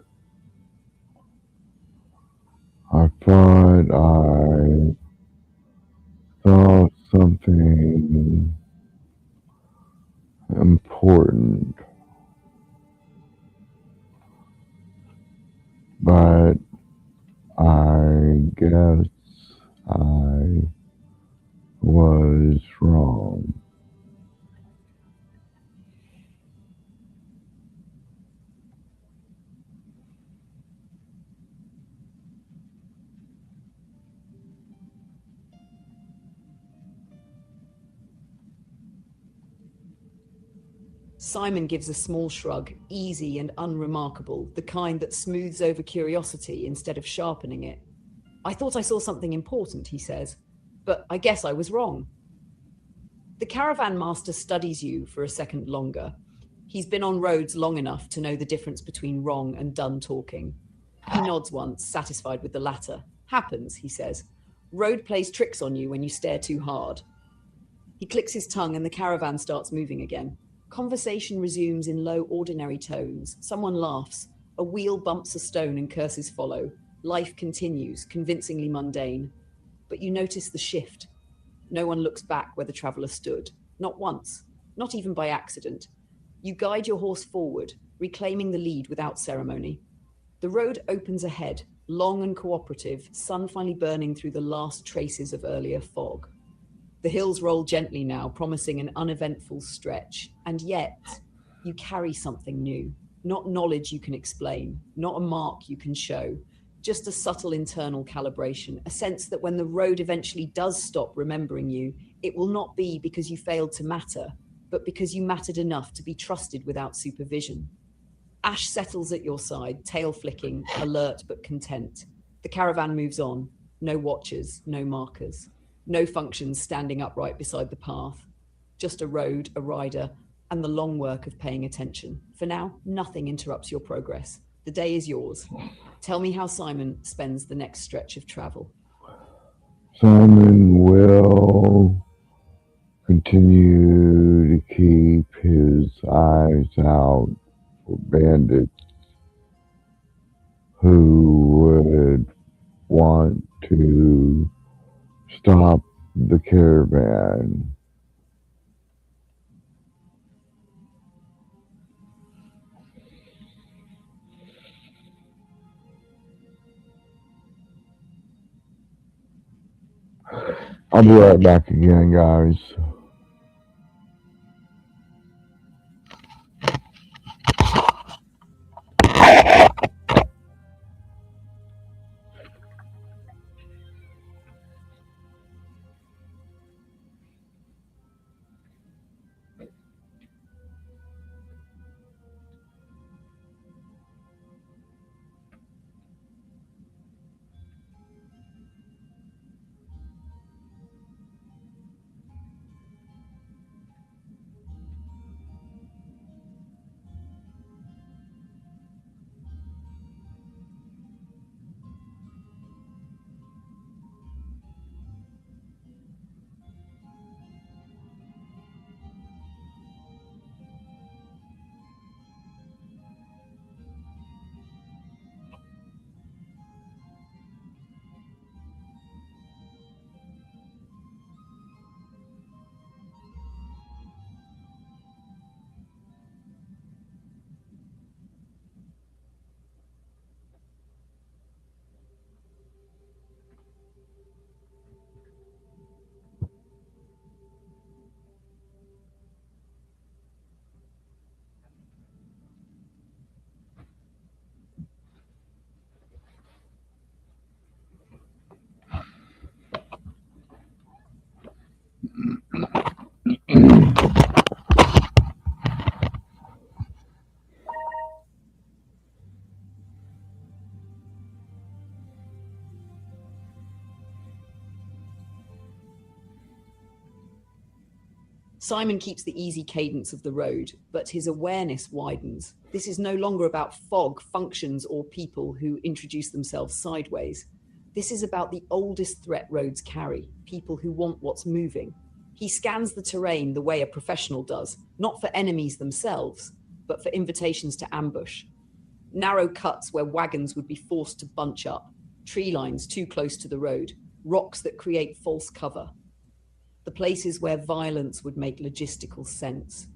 important, but I guess I was wrong. Simon gives a small shrug, easy and unremarkable, the kind that smooths over curiosity instead of sharpening it. I thought I saw something important, he says, but I guess I was wrong. The caravan master studies you for a second longer. He's been on roads long enough to know the difference between wrong and done talking. He nods once, satisfied with the latter. Happens, he says. Road plays tricks on you when you stare too hard. He clicks his tongue and the caravan starts moving again. Conversation resumes in low, ordinary tones. Someone laughs. A wheel bumps a stone and curses follow. Life continues, convincingly mundane. But you notice the shift. No one looks back where the traveller stood. Not once. Not even by accident. You guide your horse forward, reclaiming the lead without ceremony. The road opens ahead, long and cooperative, sun finally burning through the last traces of earlier fog. The hills roll gently now, promising an uneventful stretch. And yet, you carry something new. Not knowledge you can explain, not a mark you can show, just a subtle internal calibration, a sense that when the road eventually does stop remembering you, it will not be because you failed to matter, but because you mattered enough to be trusted without supervision. Ash settles at your side, tail flicking, alert but content. The caravan moves on. No watchers, no markers. No functions standing upright beside the path. Just a road, a rider, and the long work of paying attention. For now, nothing interrupts your progress. The day is yours. Tell me how Simon spends the next stretch of travel. Simon will continue to keep his eyes out for bandits who would want to stop the caravan. I'll be right back again, guys. Simon keeps the easy cadence of the road, but his awareness widens. This is no longer about fog, functions, or people who introduce themselves sideways. This is about the oldest threat roads carry, people who want what's moving. He scans the terrain the way a professional does, not for enemies themselves, but for invitations to ambush. Narrow cuts where wagons would be forced to bunch up, tree lines too close to the road, rocks that create false cover. The places where violence would make logistical sense.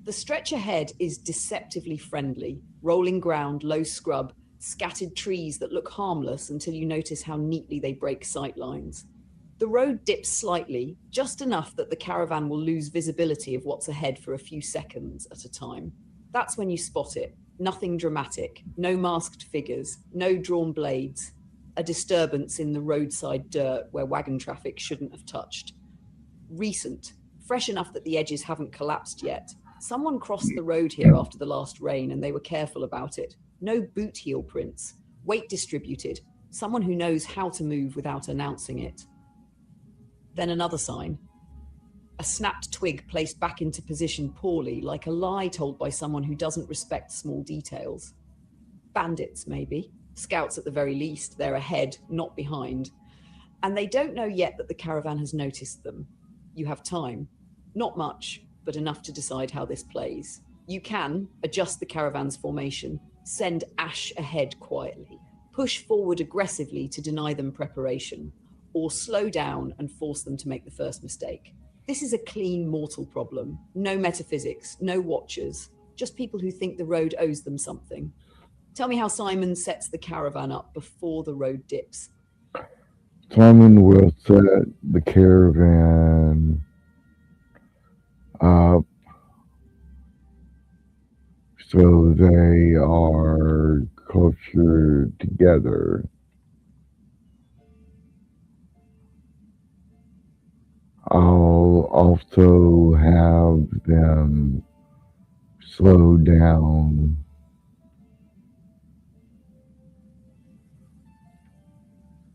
The stretch ahead is deceptively friendly. Rolling ground, low scrub, scattered trees that look harmless until you notice how neatly they break sight lines. The road dips slightly, just enough that the caravan will lose visibility of what's ahead for a few seconds at a time. That's when you spot it. Nothing dramatic, no masked figures, no drawn blades, a disturbance in the roadside dirt where wagon traffic shouldn't have touched. Recent, fresh enough that the edges haven't collapsed yet. Someone crossed the road here after the last rain and they were careful about it. No boot heel prints, weight distributed, someone who knows how to move without announcing it. Then another sign. A snapped twig placed back into position poorly, like a lie told by someone who doesn't respect small details. Bandits, maybe. Scouts at the very least. They're ahead, not behind. And they don't know yet that the caravan has noticed them. You have time. Not much, but enough to decide how this plays. You can adjust the caravan's formation, send Ash ahead quietly, push forward aggressively to deny them preparation, or slow down and force them to make the first mistake. This is a clean mortal problem. No metaphysics, no watchers, just people who think the road owes them something. Tell me how Simon sets the caravan up before the road dips. Simon will set the caravan up so they are closer together. I'll also have them slow down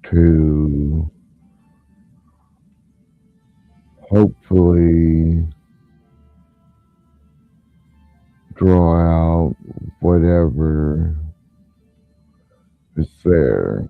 to hopefully draw out whatever is there.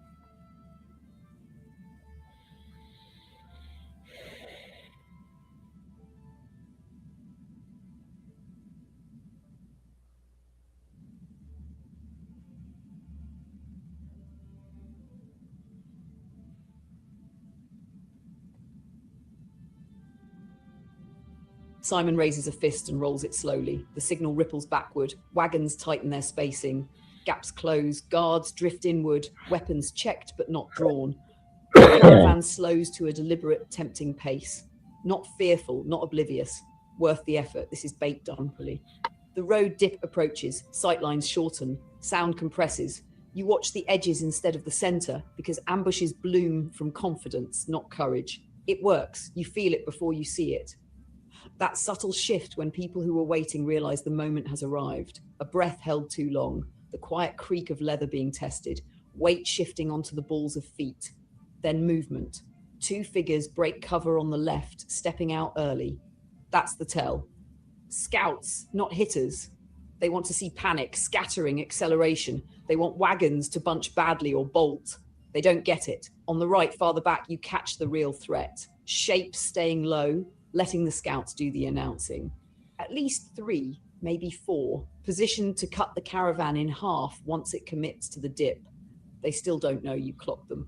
Simon raises a fist and rolls it slowly. The signal ripples backward. Wagons tighten their spacing. Gaps close. Guards drift inward. Weapons checked but not drawn. The caravan slows to a deliberate, tempting pace. Not fearful, not oblivious. Worth the effort. This is bait done properly. The road dip approaches. Sightlines shorten. Sound compresses. You watch the edges instead of the center because ambushes bloom from confidence, not courage. It works. You feel it before you see it. That subtle shift when people who were waiting realize the moment has arrived. A breath held too long. The quiet creak of leather being tested. Weight shifting onto the balls of feet. Then movement. Two figures break cover on the left, stepping out early. That's the tell. Scouts, not hitters. They want to see panic, scattering, acceleration. They want wagons to bunch badly or bolt. They don't get it. On the right, farther back, you catch the real threat. Shapes staying low, letting the scouts do the announcing. At least 3, maybe 4, positioned to cut the caravan in half once it commits to the dip. They still don't know you clocked them.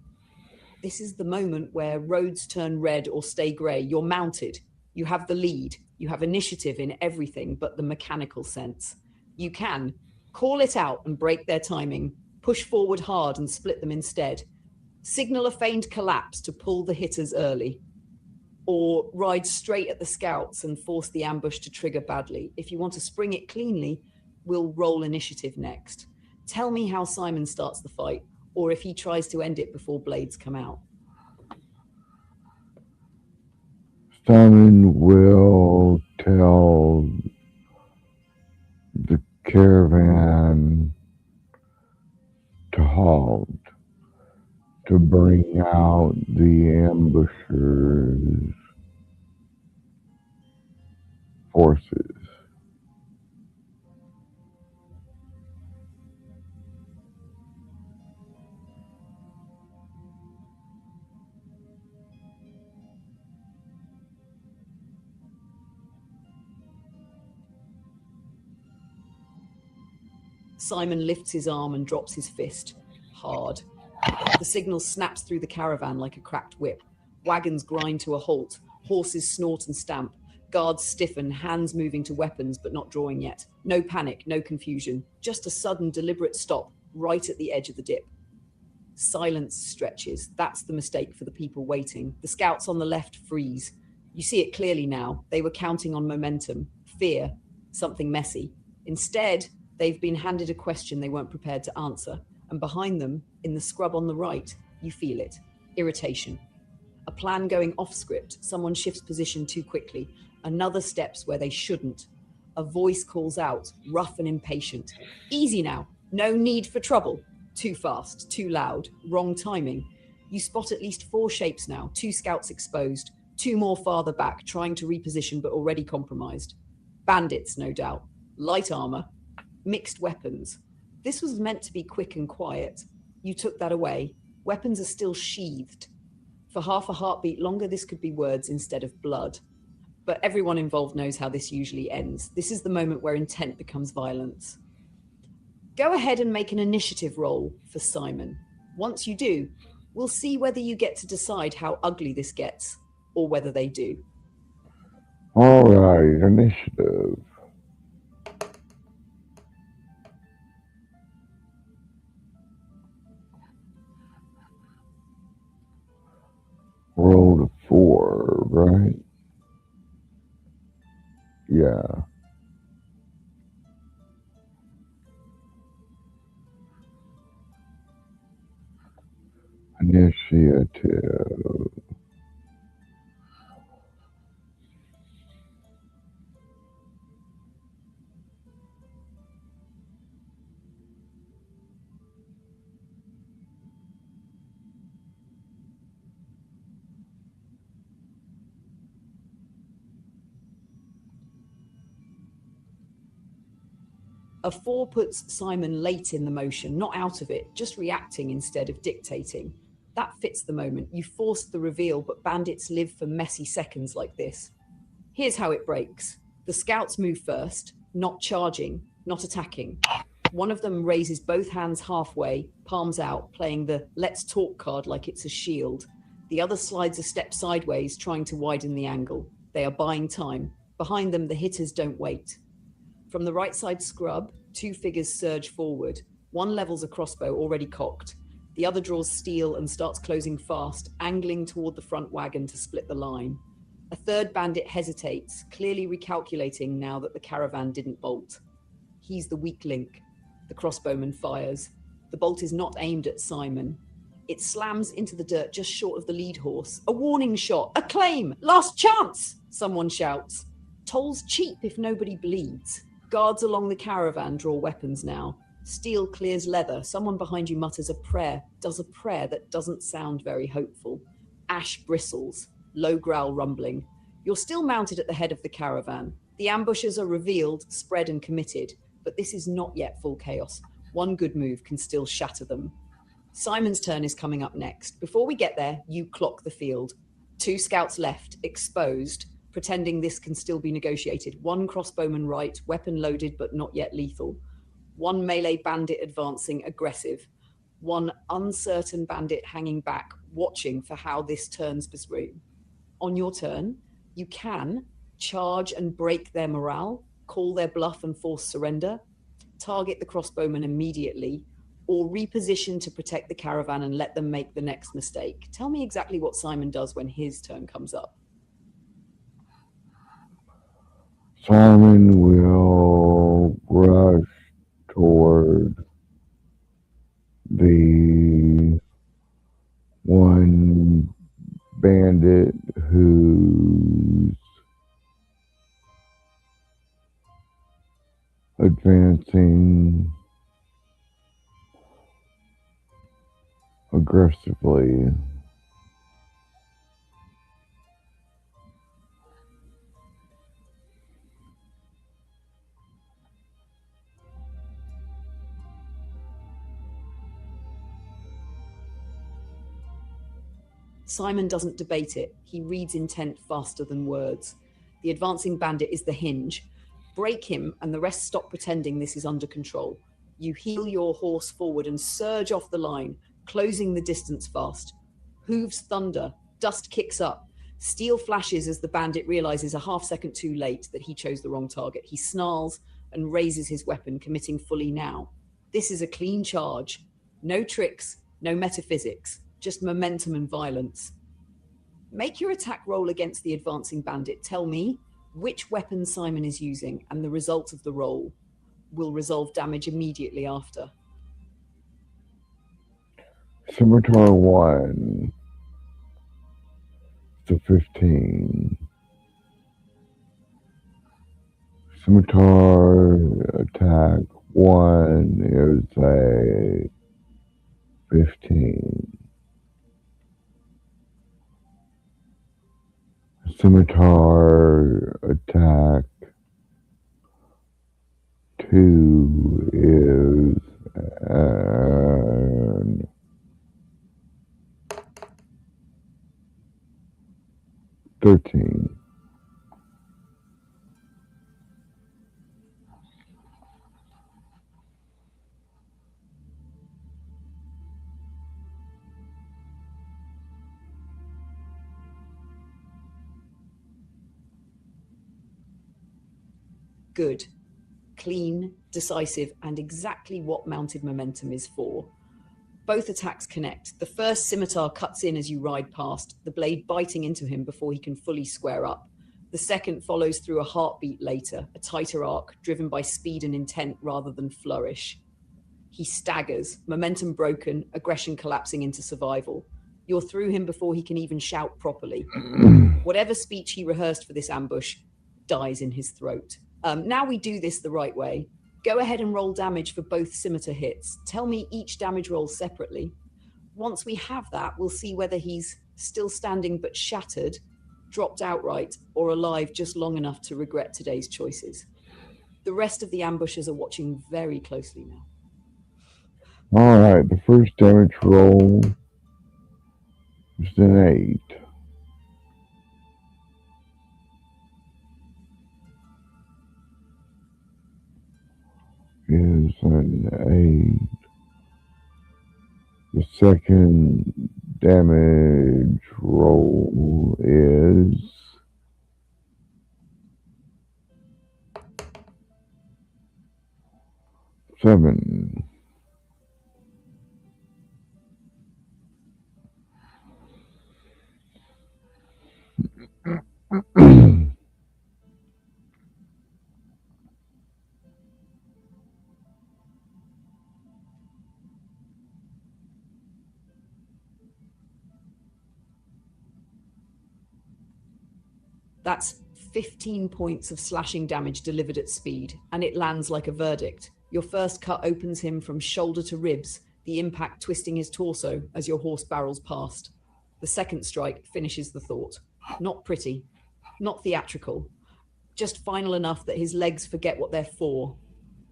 This is the moment where roads turn red or stay grey. You're mounted. You have the lead. You have initiative in everything but the mechanical sense. You can call it out and break their timing, push forward hard and split them instead, signal a feigned collapse to pull the hitters early, or ride straight at the scouts and force the ambush to trigger badly. If you want to spring it cleanly, we'll roll initiative next. Tell me how Simon starts the fight, or if he tries to end it before blades come out. Simon will tell the caravan to halt, to bring out the ambushers' forces. Simon lifts his arm and drops his fist, hard. The signal snaps through the caravan like a cracked whip. Wagons grind to a halt. Horses snort and stamp. Guards stiffen, hands moving to weapons but not drawing yet. No panic, no confusion, just a sudden, deliberate stop right at the edge of the dip. Silence stretches. That's the mistake for the people waiting. The scouts on the left freeze. You see it clearly now. They were counting on momentum, fear, something messy. Instead, they've been handed a question they weren't prepared to answer. And behind them, in the scrub on the right, you feel it. Irritation. A plan going off script. Someone shifts position too quickly. Another steps where they shouldn't. A voice calls out, rough and impatient. Easy now. No need for trouble. Too fast, too loud, wrong timing. You spot at least 4 shapes now, 2 scouts exposed, 2 more farther back, trying to reposition but already compromised. Bandits, no doubt. Light armor. Mixed weapons. This was meant to be quick and quiet. You took that away. Weapons are still sheathed. For half a heartbeat longer, this could be words instead of blood. But everyone involved knows how this usually ends. This is the moment where intent becomes violence. Go ahead and make an initiative roll for Simon. Once you do, we'll see whether you get to decide how ugly this gets, or whether they do. All right, initiative. Rolled a 4, right? Yeah. Initiative. A 4 puts Simon late in the motion, not out of it, just reacting instead of dictating. That fits the moment. You forced the reveal, but bandits live for messy seconds like this. Here's how it breaks. The scouts move first, not charging, not attacking. One of them raises both hands halfway, palms out, playing the let's talk card like it's a shield. The other slides a step sideways, trying to widen the angle. They are buying time. Behind them, the hitters don't wait. From the right side scrub, 2 figures surge forward. One levels a crossbow already cocked. The other draws steel and starts closing fast, angling toward the front wagon to split the line. A third bandit hesitates, clearly recalculating now that the caravan didn't bolt. He's the weak link. The crossbowman fires. The bolt is not aimed at Simon. It slams into the dirt just short of the lead horse. A warning shot! A claim! Last chance! Someone shouts. Toll's cheap if nobody bleeds. Guards along the caravan draw weapons now. Steel clears leather. Someone behind you mutters a prayer, does a prayer that doesn't sound very hopeful. Ash bristles. Low growl rumbling. You're still mounted at the head of the caravan. The ambushers are revealed, spread and committed, but this is not yet full chaos. One good move can still shatter them. Simon's turn is coming up next. Before we get there, you clock the field. 2 scouts left, exposed, pretending this can still be negotiated. 1 crossbowman right, weapon loaded but not yet lethal. 1 melee bandit advancing, aggressive. 1 uncertain bandit hanging back, watching for how this turns between. On your turn, you can charge and break their morale, call their bluff and force surrender, target the crossbowman immediately, or reposition to protect the caravan and let them make the next mistake. Tell me exactly what Simon does when his turn comes up. Simon will rush toward the one bandit who's advancing aggressively. Simon doesn't debate it. He reads intent faster than words. The advancing bandit is the hinge. Break him, and the rest stop pretending this is under control. You heel your horse forward and surge off the line, closing the distance fast. Hooves thunder. Dust kicks up. Steel flashes as the bandit realizes a half second too late that he chose the wrong target. He snarls and raises his weapon, committing fully now. This is a clean charge. No tricks, no metaphysics, just momentum and violence. Make your attack roll against the advancing bandit. Tell me which weapon Simon is using, and the result of the roll will resolve damage immediately after. Scimitar 1 to 15. Scimitar attack 1 is a 15. Scimitar attack 2 is an 13. Good. Clean, decisive, and exactly what mounted momentum is for. Both attacks connect. The first scimitar cuts in as you ride past, the blade biting into him before he can fully square up. The second follows through a heartbeat later, a tighter arc, driven by speed and intent rather than flourish. He staggers, momentum broken, aggression collapsing into survival. You're through him before he can even shout properly. Whatever speech he rehearsed for this ambush dies in his throat. Now we do this the right way. Go ahead and roll damage for both scimitar hits. Tell me each damage roll separately. Once we have that, we'll see whether he's still standing but shattered, dropped outright, or alive just long enough to regret today's choices. The rest of the ambushers are watching very closely now. Alright, the first damage roll is an 8. Is an 8. The second damage roll is 7. That's 15 points of slashing damage delivered at speed, and it lands like a verdict. Your first cut opens him from shoulder to ribs, the impact twisting his torso as your horse barrels past. The second strike finishes the thought. Not pretty, not theatrical, just final enough that his legs forget what they're for.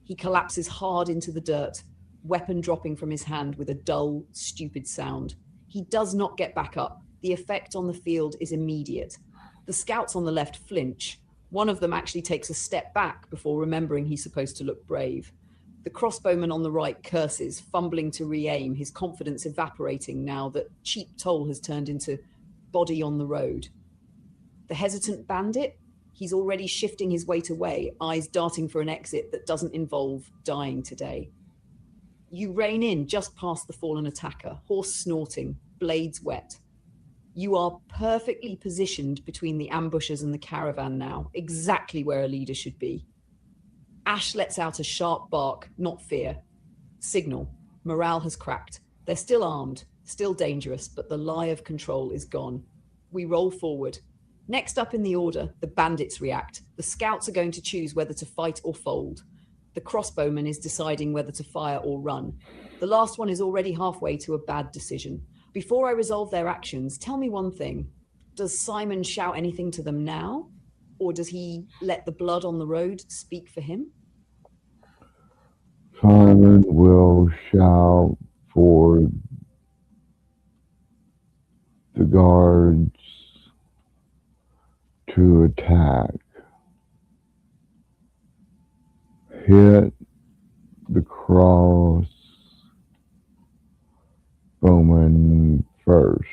He collapses hard into the dirt, weapon dropping from his hand with a dull, stupid sound. He does not get back up. The effect on the field is immediate. The scouts on the left flinch. One of them actually takes a step back before remembering he's supposed to look brave. The crossbowman on the right curses, fumbling to re-aim, his confidence evaporating now that cheap toll has turned into body on the road. The hesitant bandit? He's already shifting his weight away, eyes darting for an exit that doesn't involve dying today. You rein in just past the fallen attacker, horse snorting, blades wet. You are perfectly positioned between the ambushers and the caravan now, exactly where a leader should be. Ash lets out a sharp bark, not fear. Signal. Morale has cracked. They're still armed, still dangerous, but the lie of control is gone. We roll forward. Next up in the order, the bandits react. The scouts are going to choose whether to fight or fold. The crossbowman is deciding whether to fire or run. The last one is already halfway to a bad decision. Before I resolve their actions, tell me one thing. Does Simon shout anything to them now? Or does he let the blood on the road speak for him? Simon will shout for the guards to attack. Hit the crossbowman first.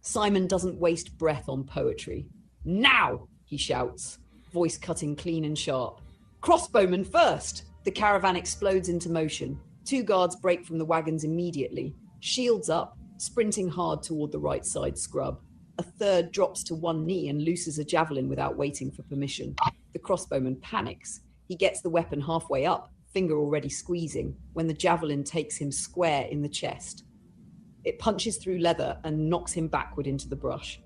Simon doesn't waste breath on poetry. Now, he shouts, voice cutting clean and sharp. Crossbowmen first! The caravan explodes into motion. 2 guards break from the wagons immediately. Shields up, sprinting hard toward the right side scrub. A third drops to one knee and looses a javelin without waiting for permission. The crossbowman panics. He gets the weapon halfway up, finger already squeezing, when the javelin takes him square in the chest. It punches through leather and knocks him backward into the brush.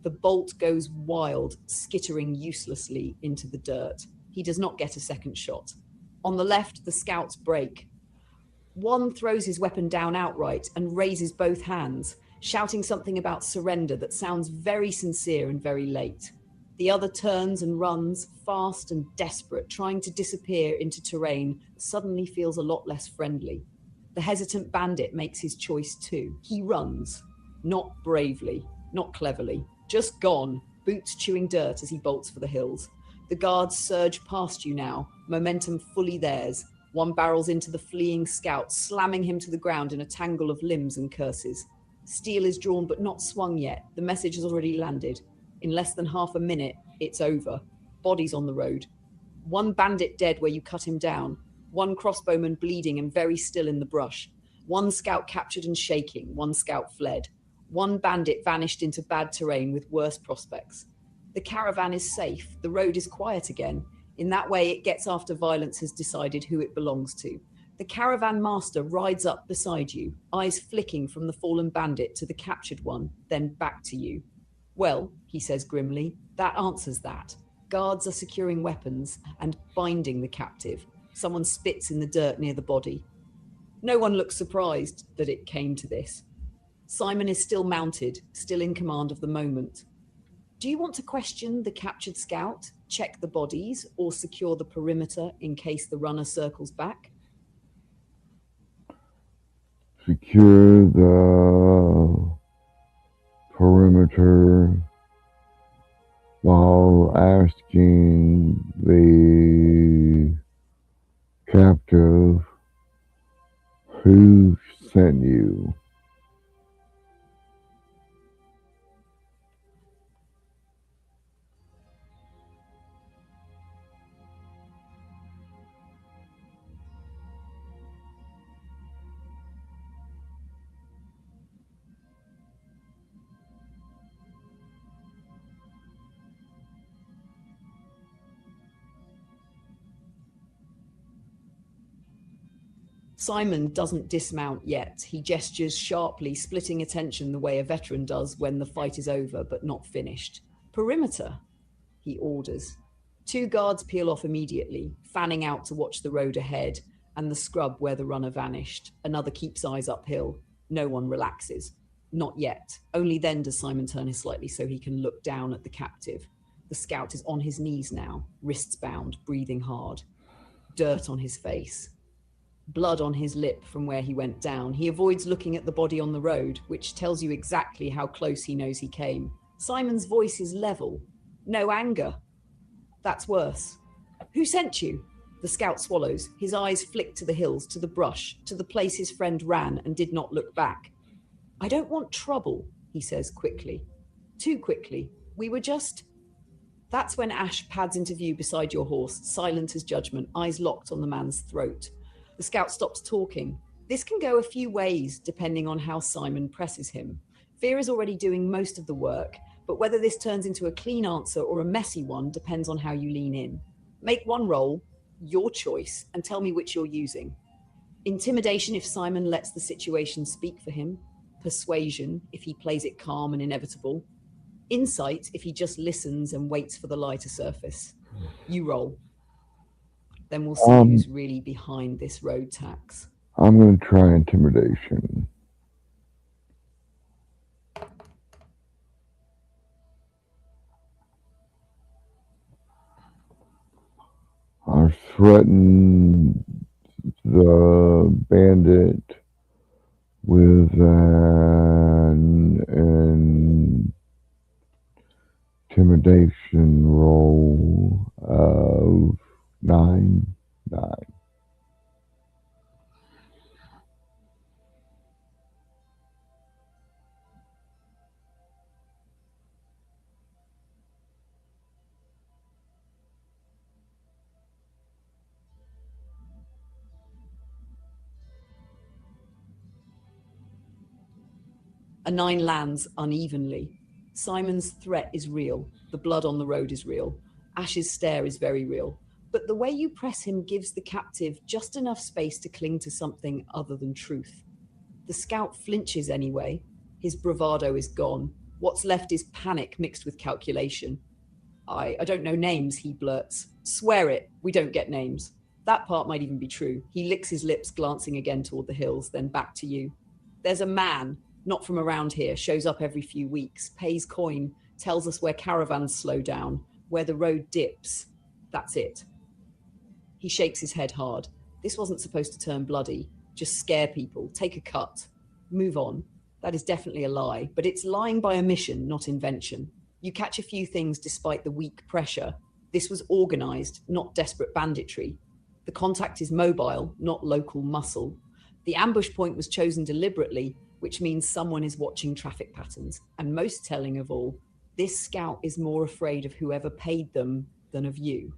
The bolt goes wild, skittering uselessly into the dirt. He does not get a second shot. On the left, the scouts break. One throws his weapon down outright and raises both hands, shouting something about surrender that sounds very sincere and very late. The other turns and runs, fast and desperate, trying to disappear into terrain that suddenly feels a lot less friendly. The hesitant bandit makes his choice too. He runs. Not bravely, not cleverly. Just gone, boots chewing dirt as he bolts for the hills. The guards surge past you now, momentum fully theirs. One barrels into the fleeing scout, slamming him to the ground in a tangle of limbs and curses. Steel is drawn but not swung yet. The message has already landed. In less than half a minute, it's over. Bodies on the road. One bandit dead where you cut him down. One crossbowman bleeding and very still in the brush. One scout captured and shaking. One scout fled. One bandit vanished into bad terrain with worse prospects. The caravan is safe. The road is quiet again. In that way, it gets after violence has decided who it belongs to. The caravan master rides up beside you, eyes flicking from the fallen bandit to the captured one, then back to you. Well, he says grimly, that answers that. Guards are securing weapons and binding the captive. Someone spits in the dirt near the body. No one looks surprised that it came to this. Simon is still mounted, still in command of the moment. Do you want to question the captured scout, check the bodies, or secure the perimeter in case the runner circles back? Secure the perimeter while asking the captive who sent you. Simon doesn't dismount yet. He gestures sharply, splitting attention the way a veteran does when the fight is over but not finished. Perimeter, he orders. 2 guards peel off immediately, fanning out to watch the road ahead and the scrub where the runner vanished. Another keeps eyes uphill. No one relaxes. Not yet. Only then does Simon turn his slightly so he can look down at the captive. The scout is on his knees now, wrists bound, breathing hard. Dirt on his face. Blood on his lip from where he went down. He avoids looking at the body on the road, which tells you exactly how close he knows he came. Simon's voice is level. No anger. That's worse. Who sent you? The scout swallows. His eyes flick to the hills, to the brush, to the place his friend ran and did not look back. I don't want trouble, he says quickly. Too quickly. We were just... That's when Ash pads into view beside your horse, silent as judgment, eyes locked on the man's throat. The scout stops talking. This can go a few ways, depending on how Simon presses him. Fear is already doing most of the work, but whether this turns into a clean answer or a messy one depends on how you lean in. Make one roll, your choice, and tell me which you're using. Intimidation if Simon lets the situation speak for him. Persuasion if he plays it calm and inevitable. Insight if he just listens and waits for the lie to surface. You roll. Then we'll see who's really behind this road tax. I'm going to try intimidation. I threaten the bandit with an intimidation roll of 9. A 9 lands unevenly. Simon's threat is real. The blood on the road is real. Ash's stare is very real. But the way you press him gives the captive just enough space to cling to something other than truth. The scout flinches anyway. His bravado is gone. What's left is panic mixed with calculation. I don't know names, he blurts. Swear it, we don't get names. That part might even be true. He licks his lips, glancing again toward the hills, then back to you. There's a man, not from around here, shows up every few weeks, pays coin, tells us where caravans slow down, where the road dips. That's it. He shakes his head hard. This wasn't supposed to turn bloody. Just scare people, take a cut, move on. That is definitely a lie, but it's lying by omission, not invention. You catch a few things despite the weak pressure. This was organized, not desperate banditry. The contact is mobile, not local muscle. The ambush point was chosen deliberately, which means someone is watching traffic patterns. And most telling of all, this scout is more afraid of whoever paid them than of you.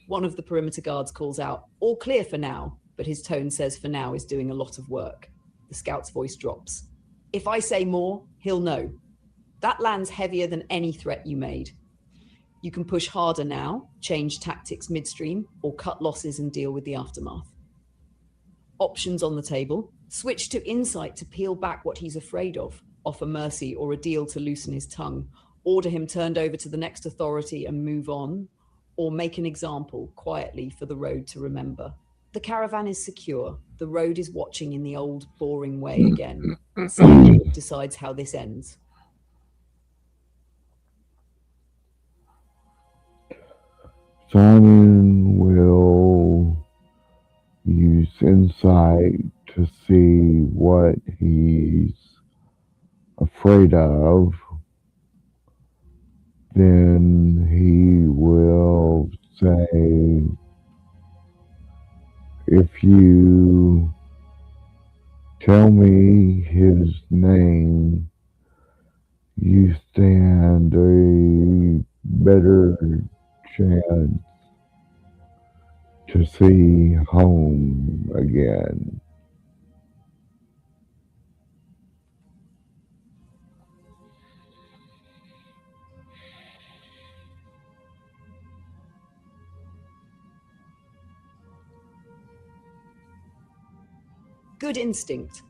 One of the perimeter guards calls out, "All clear for now," but his tone says for now is doing a lot of work. The scout's voice drops. "If I say more, he'll know." That lands heavier than any threat you made. You can push harder now, change tactics midstream, or cut losses and deal with the aftermath. Options on the table. Switch to insight to peel back what he's afraid of, offer mercy or a deal to loosen his tongue, order him turned over to the next authority and move on, or make an example quietly for the road to remember. The caravan is secure. The road is watching in the old, boring way again. Simon decides how this ends. Simon will use insight to see what he's afraid of. Then he will say, if you tell me his name, you stand a better chance to see home again. Good instinct.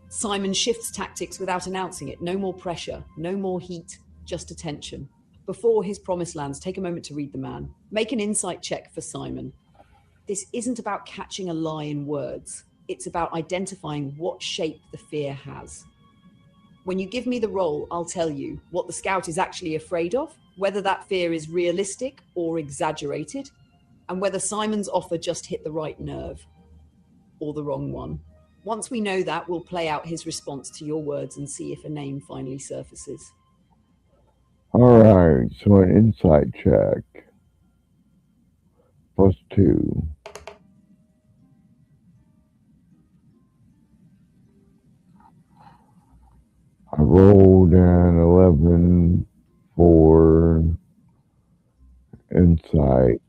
Simon shifts tactics without announcing it. No more pressure, no more heat, just attention. Before his promise lands, take a moment to read the man. Make an insight check for Simon. This isn't about catching a lie in words. It's about identifying what shape the fear has. When you give me the role, I'll tell you what the scout is actually afraid of, whether that fear is realistic or exaggerated, and whether Simon's offer just hit the right nerve or the wrong one. Once we know that, we'll play out his response to your words and see if a name finally surfaces. Alright, so an insight check. +2. I rolled an 11 for insight.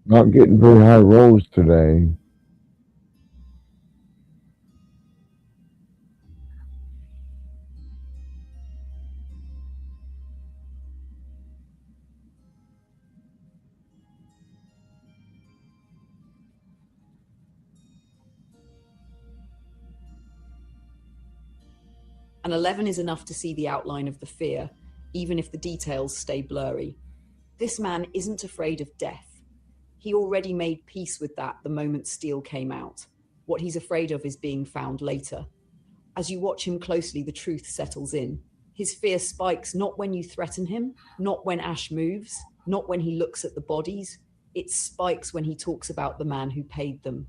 Not getting very high rolls today. An 11 is enough to see the outline of the fear, even if the details stay blurry. This man isn't afraid of death. He already made peace with that the moment Steele came out. What he's afraid of is being found later. As you watch him closely, the truth settles in. His fear spikes not when you threaten him, not when Ash moves, not when he looks at the bodies. It spikes when he talks about the man who paid them.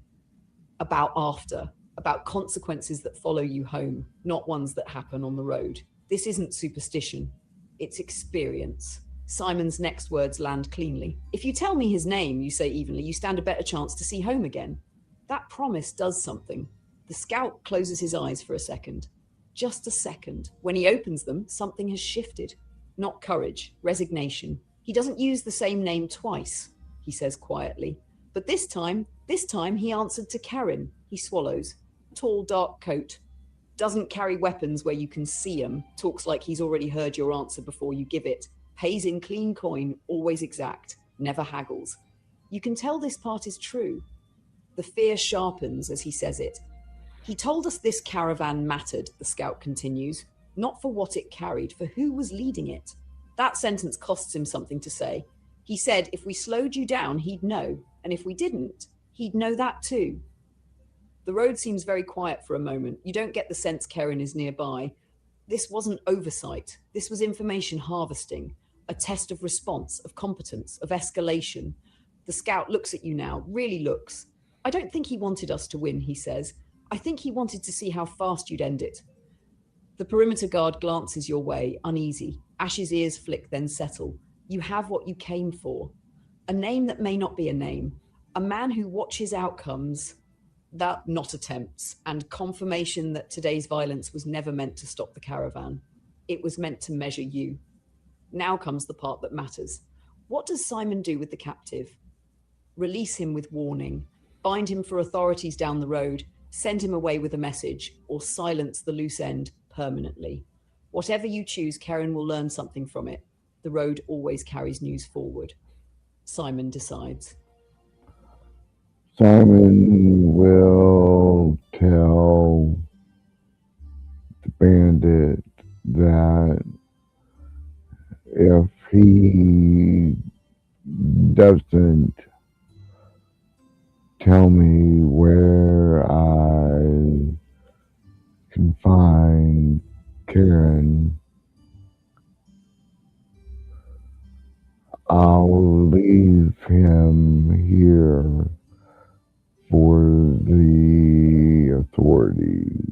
About after, about consequences that follow you home, not ones that happen on the road. This isn't superstition, it's experience. Simon's next words land cleanly. If you tell me his name, you say evenly, you stand a better chance to see home again. That promise does something. The scout closes his eyes for a second. Just a second. When he opens them, something has shifted. Not courage, resignation. He doesn't use the same name twice, he says quietly. But this time he answered to Karen. He swallows. Tall, dark coat. Doesn't carry weapons where you can see him. Talks like he's already heard your answer before you give it. Pays in clean coin, always exact. Never haggles. You can tell this part is true. The fear sharpens as he says it. He told us this caravan mattered, the scout continues. Not for what it carried, for who was leading it. That sentence costs him something to say. He said if we slowed you down, he'd know. And if we didn't, he'd know that too. The road seems very quiet for a moment. You don't get the sense Karen is nearby. This wasn't oversight. This was information harvesting, a test of response, of competence, of escalation. The scout looks at you now, really looks. I don't think he wanted us to win, he says. I think he wanted to see how fast you'd end it. The perimeter guard glances your way, uneasy. Ash's ears flick, then settle. You have what you came for. A name that may not be a name. A man who watches outcomes, that not attempts, and confirmation that today's violence was never meant to stop the caravan. It was meant to measure you. Now comes the part that matters. What does Simon do with the captive? Release him with warning, bind him for authorities down the road, send him away with a message, or silence the loose end permanently. Whatever you choose, Karen will learn something from it. The road always carries news forward. Simon decides. Simon will tell the bandit that if he doesn't tell me where I can find Karen, I'll leave him here for the authorities.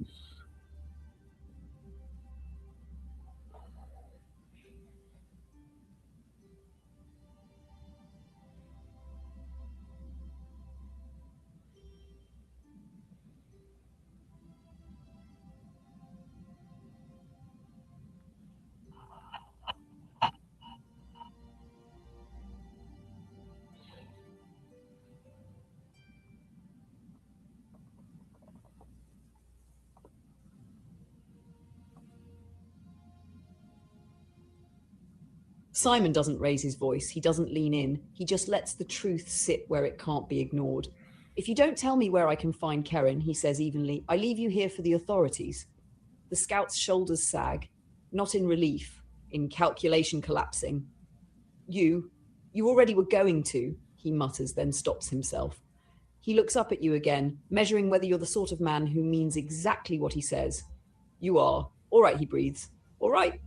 Simon doesn't raise his voice. He doesn't lean in. He just lets the truth sit where it can't be ignored. If you don't tell me where I can find Karen, he says evenly, I leave you here for the authorities. The scout's shoulders sag, not in relief, in calculation collapsing. You already were going to, he mutters, then stops himself. He looks up at you again, measuring whether you're the sort of man who means exactly what he says. You are. All right, he breathes. All right.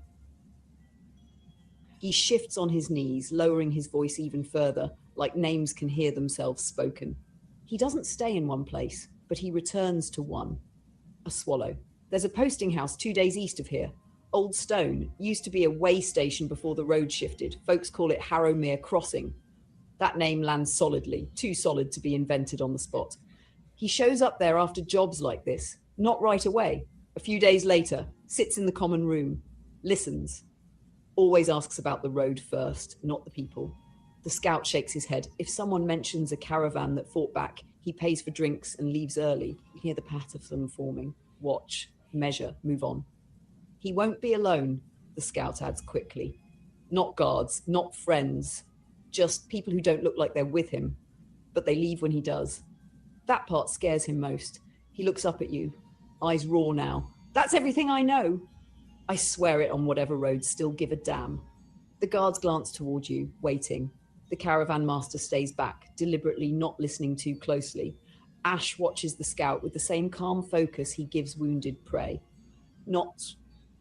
He shifts on his knees, lowering his voice even further, like names can hear themselves spoken. He doesn't stay in one place, but he returns to one. A swallow. There's a posting house 2 days east of here. Old Stone. Used to be a way station before the road shifted. Folks call it Harrowmere Crossing. That name lands solidly, too solid to be invented on the spot. He shows up there after jobs like this, not right away. A few days later, sits in the common room, listens. Always asks about the road first, not the people. The scout shakes his head. If someone mentions a caravan that fought back, he pays for drinks and leaves early. You hear the pat of them forming. Watch, measure, move on. He won't be alone, the scout adds quickly. Not guards, not friends, just people who don't look like they're with him, but they leave when he does. That part scares him most. He looks up at you, eyes raw now. That's everything I know. I swear it on whatever roads still give a damn. The guards glance toward you, waiting. The caravan master stays back, deliberately not listening too closely. Ash watches the scout with the same calm focus he gives wounded prey. Not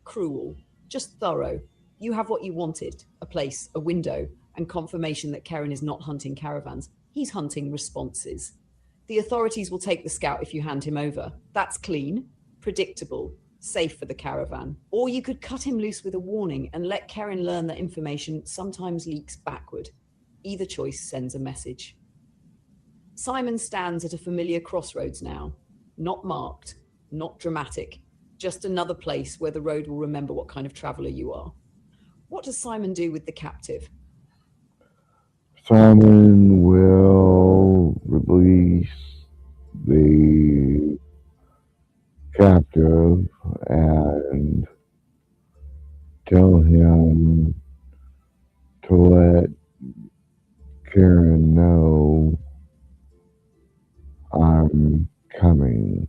cruel, just thorough. You have what you wanted, a place, a window, and confirmation that Karen is not hunting caravans. He's hunting responses. The authorities will take the scout if you hand him over. That's clean, predictable, safe for the caravan. Or you could cut him loose with a warning and let Karen learn that information sometimes leaks backward. Either choice sends a message. Simon stands at a familiar crossroads now. Not marked, not dramatic, just another place where the road will remember what kind of traveller you are. What does Simon do with the captive? Simon will release the captive and tell him to let Karen know I'm coming.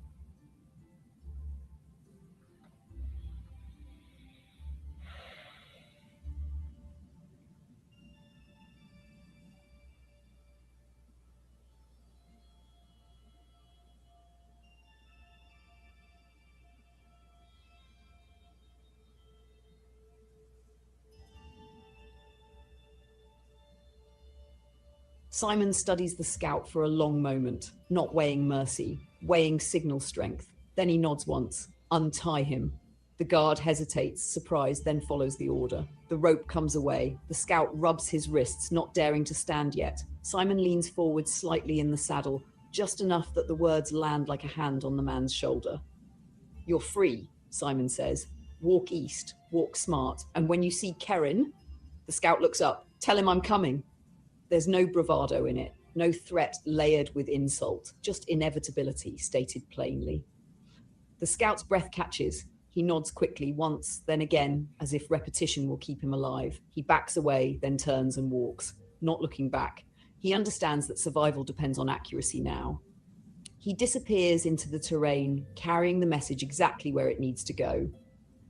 Simon studies the scout for a long moment, not weighing mercy, weighing signal strength. Then he nods once. Untie him. The guard hesitates, surprised, then follows the order. The rope comes away. The scout rubs his wrists, not daring to stand yet. Simon leans forward slightly in the saddle, just enough that the words land like a hand on the man's shoulder. You're free, Simon says. Walk east, walk smart, and when you see Kerin, the scout looks up. Tell him I'm coming. There's no bravado in it, no threat layered with insult, just inevitability stated plainly. The scout's breath catches. He nods quickly once, then again, as if repetition will keep him alive. He backs away, then turns and walks, not looking back. He understands that survival depends on accuracy now. He disappears into the terrain, carrying the message exactly where it needs to go.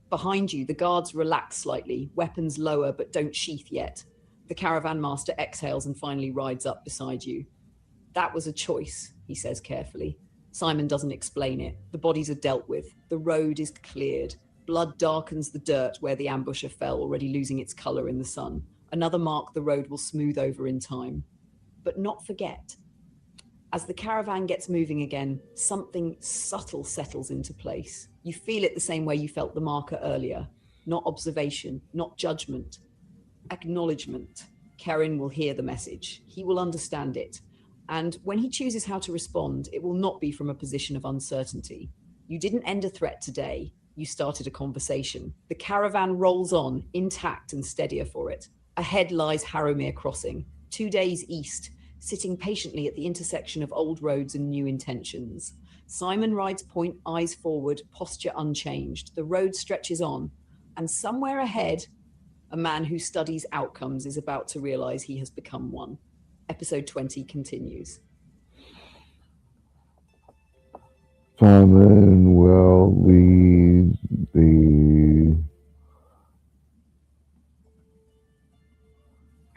Behind you, the guards relax slightly, weapons lower but don't sheath yet. The caravan master exhales and finally rides up beside you. That was a choice, he says carefully. Simon doesn't explain it. The bodies are dealt with. The road is cleared. Blood darkens the dirt where the ambusher fell, already losing its colour in the sun. Another mark the road will smooth over in time. But not forget. As the caravan gets moving again, something subtle settles into place. You feel it the same way you felt the marker earlier. Not observation, not judgment. Acknowledgement. Kerin will hear the message. He will understand it. And when he chooses how to respond, it will not be from a position of uncertainty. You didn't end a threat today. You started a conversation. The caravan rolls on, intact and steadier for it. Ahead lies Harrowmere Crossing, 2 days east, sitting patiently at the intersection of old roads and new intentions. Simon rides point, eyes forward, posture unchanged. The road stretches on, and somewhere ahead, a man who studies outcomes is about to realize he has become one. Episode 20 continues. Simon will lead the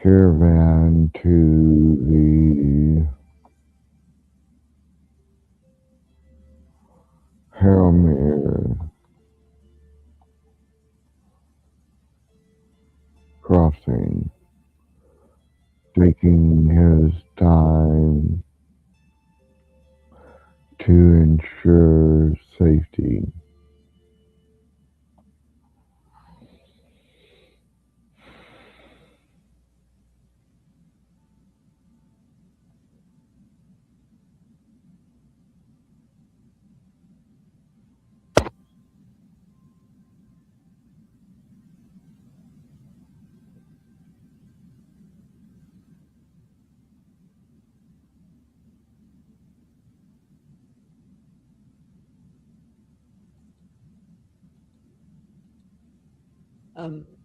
caravan to the Harrowmere crossing, taking his time to ensure safety.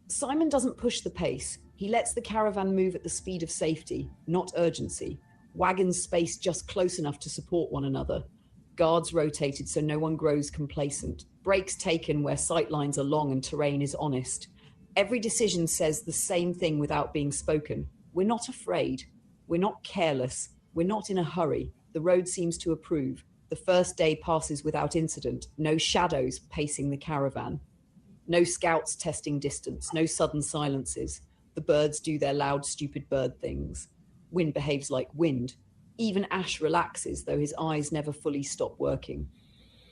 Simon doesn't push the pace. He lets the caravan move at the speed of safety, not urgency. Wagons spaced just close enough to support one another. Guards rotated so no one grows complacent. Breaks taken where sight lines are long and terrain is honest. Every decision says the same thing without being spoken. We're not afraid. We're not careless. We're not in a hurry. The road seems to approve. The first day passes without incident. No shadows pacing the caravan. No scouts testing distance, no sudden silences. The birds do their loud, stupid bird things. Wind behaves like wind. Even Ash relaxes, though his eyes never fully stop working.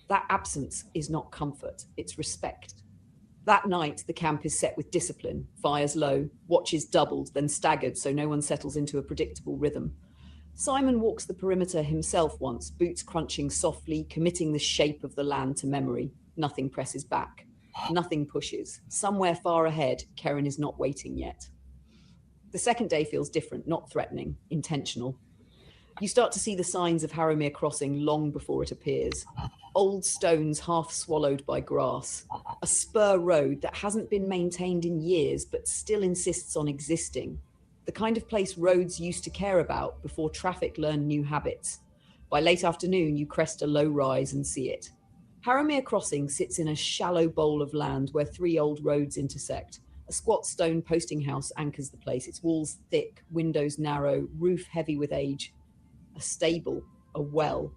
That absence is not comfort, it's respect. That night, the camp is set with discipline, fires low, watches doubled, then staggered so no one settles into a predictable rhythm. Simon walks the perimeter himself once, boots crunching softly, committing the shape of the land to memory. Nothing presses back. Nothing pushes. Somewhere far ahead, Kerin is not waiting yet. The second day feels different, not threatening, intentional. You start to see the signs of Harrowmere Crossing long before it appears. Old stones half swallowed by grass. A spur road that hasn't been maintained in years but still insists on existing. The kind of place roads used to care about before traffic learned new habits. By late afternoon, you crest a low rise and see it. Harrowmere Crossing sits in a shallow bowl of land where 3 old roads intersect. A squat stone posting house anchors the place, its walls thick, windows narrow, roof heavy with age. A stable, a well,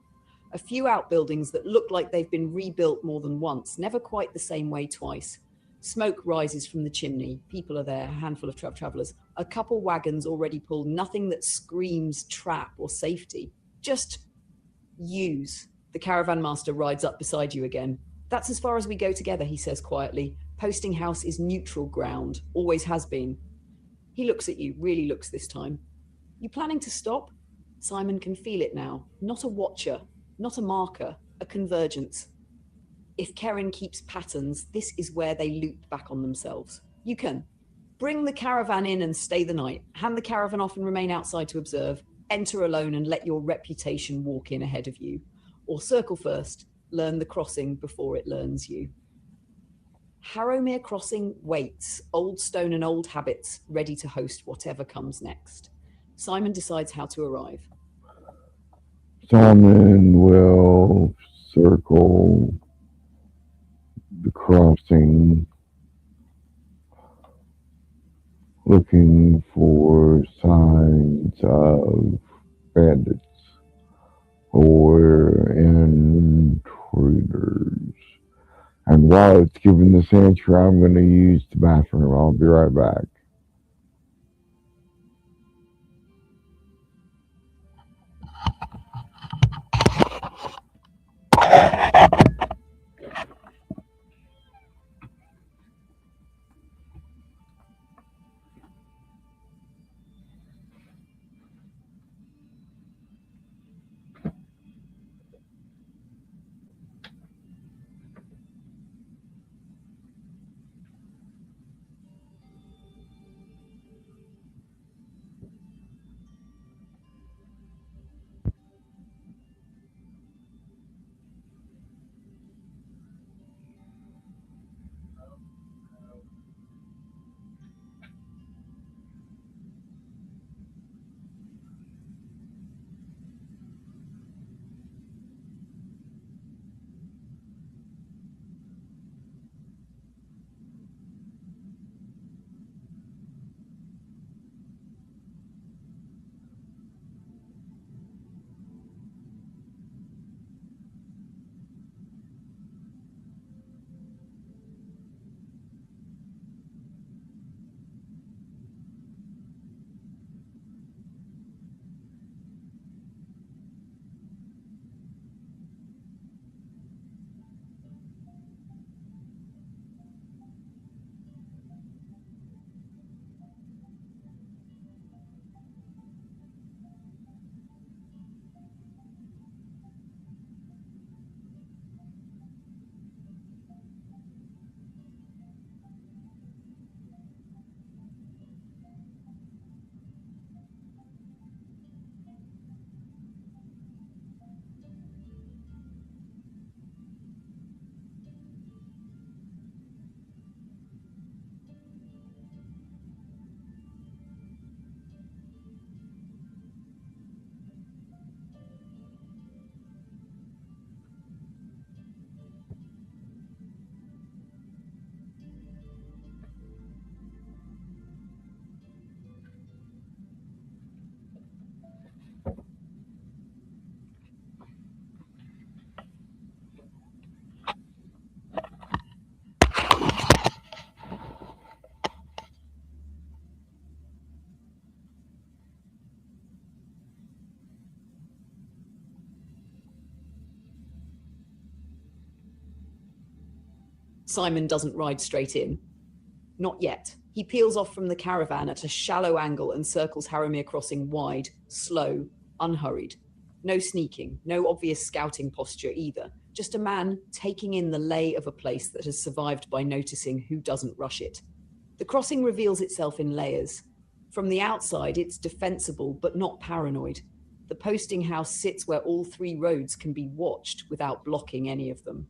a few outbuildings that look like they've been rebuilt more than once, never quite the same way twice. Smoke rises from the chimney. People are there, a handful of travellers. A couple wagons already pulled, nothing that screams trap or safety. Just use. The caravan master rides up beside you again. That's as far as we go together, he says quietly. Posting house is neutral ground, always has been. He looks at you, really looks this time. You planning to stop? Simon can feel it now. Not a watcher, not a marker, a convergence. If Keren keeps patterns, this is where they loop back on themselves. You can bring the caravan in and stay the night. Hand the caravan off and remain outside to observe. Enter alone and let your reputation walk in ahead of you. Or circle first, learn the crossing before it learns you. Harrowmere Crossing waits, old stone and old habits, ready to host whatever comes next. Simon decides how to arrive. Simon will circle the crossing, looking for signs of bandits or intruders. And while it's giving this answer, I'm going to use the bathroom. I'll be right back. Simon doesn't ride straight in. Not yet. He peels off from the caravan at a shallow angle and circles Harrowmere Crossing wide, slow, unhurried. No sneaking, no obvious scouting posture either. Just a man taking in the lay of a place that has survived by noticing who doesn't rush it. The crossing reveals itself in layers. From the outside, it's defensible but not paranoid. The posting house sits where all three roads can be watched without blocking any of them.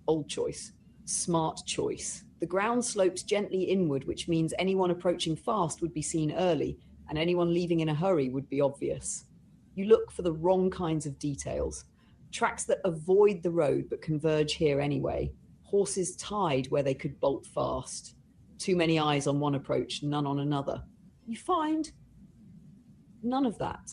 Old choice. Smart choice. The ground slopes gently inward, which means anyone approaching fast would be seen early, and anyone leaving in a hurry would be obvious. You look for the wrong kinds of details. Tracks that avoid the road but converge here anyway. Horses tied where they could bolt fast. Too many eyes on one approach, none on another. You find none of that.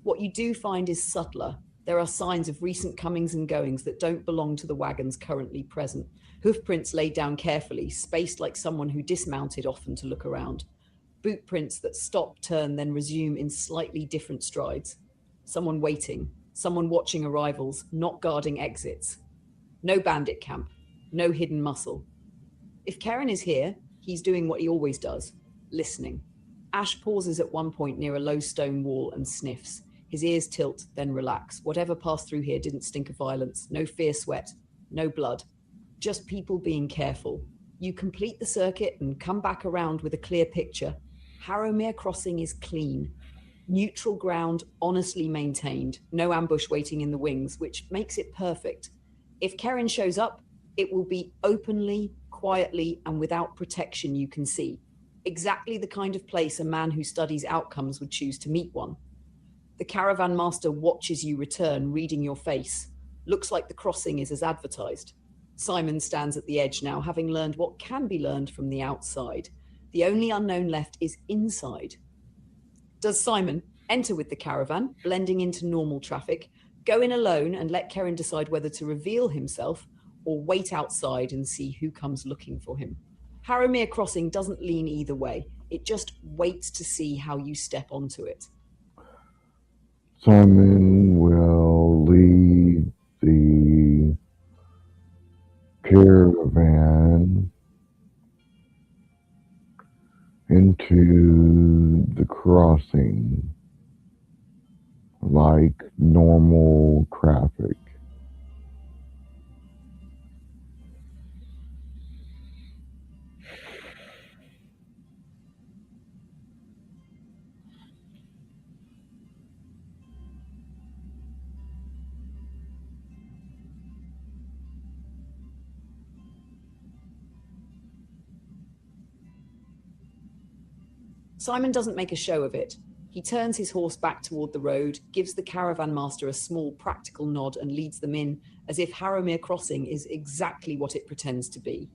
What you do find is subtler. There are signs of recent comings and goings that don't belong to the wagons currently present. Hoofprints laid down carefully, spaced like someone who dismounted often to look around. Boot prints that stop, turn, then resume in slightly different strides. Someone waiting, someone watching arrivals, not guarding exits. No bandit camp, no hidden muscle. If Karen is here, he's doing what he always does, listening. Ash pauses at one point near a low stone wall and sniffs. His ears tilt, then relax. Whatever passed through here didn't stink of violence, no fear sweat, no blood. Just people being careful. You complete the circuit and come back around with a clear picture. Harrowmere Crossing is clean. Neutral ground, honestly maintained. No ambush waiting in the wings, which makes it perfect. If Karen shows up, it will be openly, quietly, and without protection you can see. Exactly the kind of place a man who studies outcomes would choose to meet one. The caravan master watches you return, reading your face. Looks like the crossing is as advertised. Simon stands at the edge now, having learned what can be learned from the outside. The only unknown left is inside. Does Simon enter with the caravan, blending into normal traffic, go in alone and let Karen decide whether to reveal himself, or wait outside and see who comes looking for him? Harrowmere Crossing doesn't lean either way. It just waits to see how you step onto it. Simon will lead the caravan into the crossing like normal traffic. Simon doesn't make a show of it. He turns his horse back toward the road, gives the caravan master a small practical nod and leads them in as if Harrowmere Crossing is exactly what it pretends to be.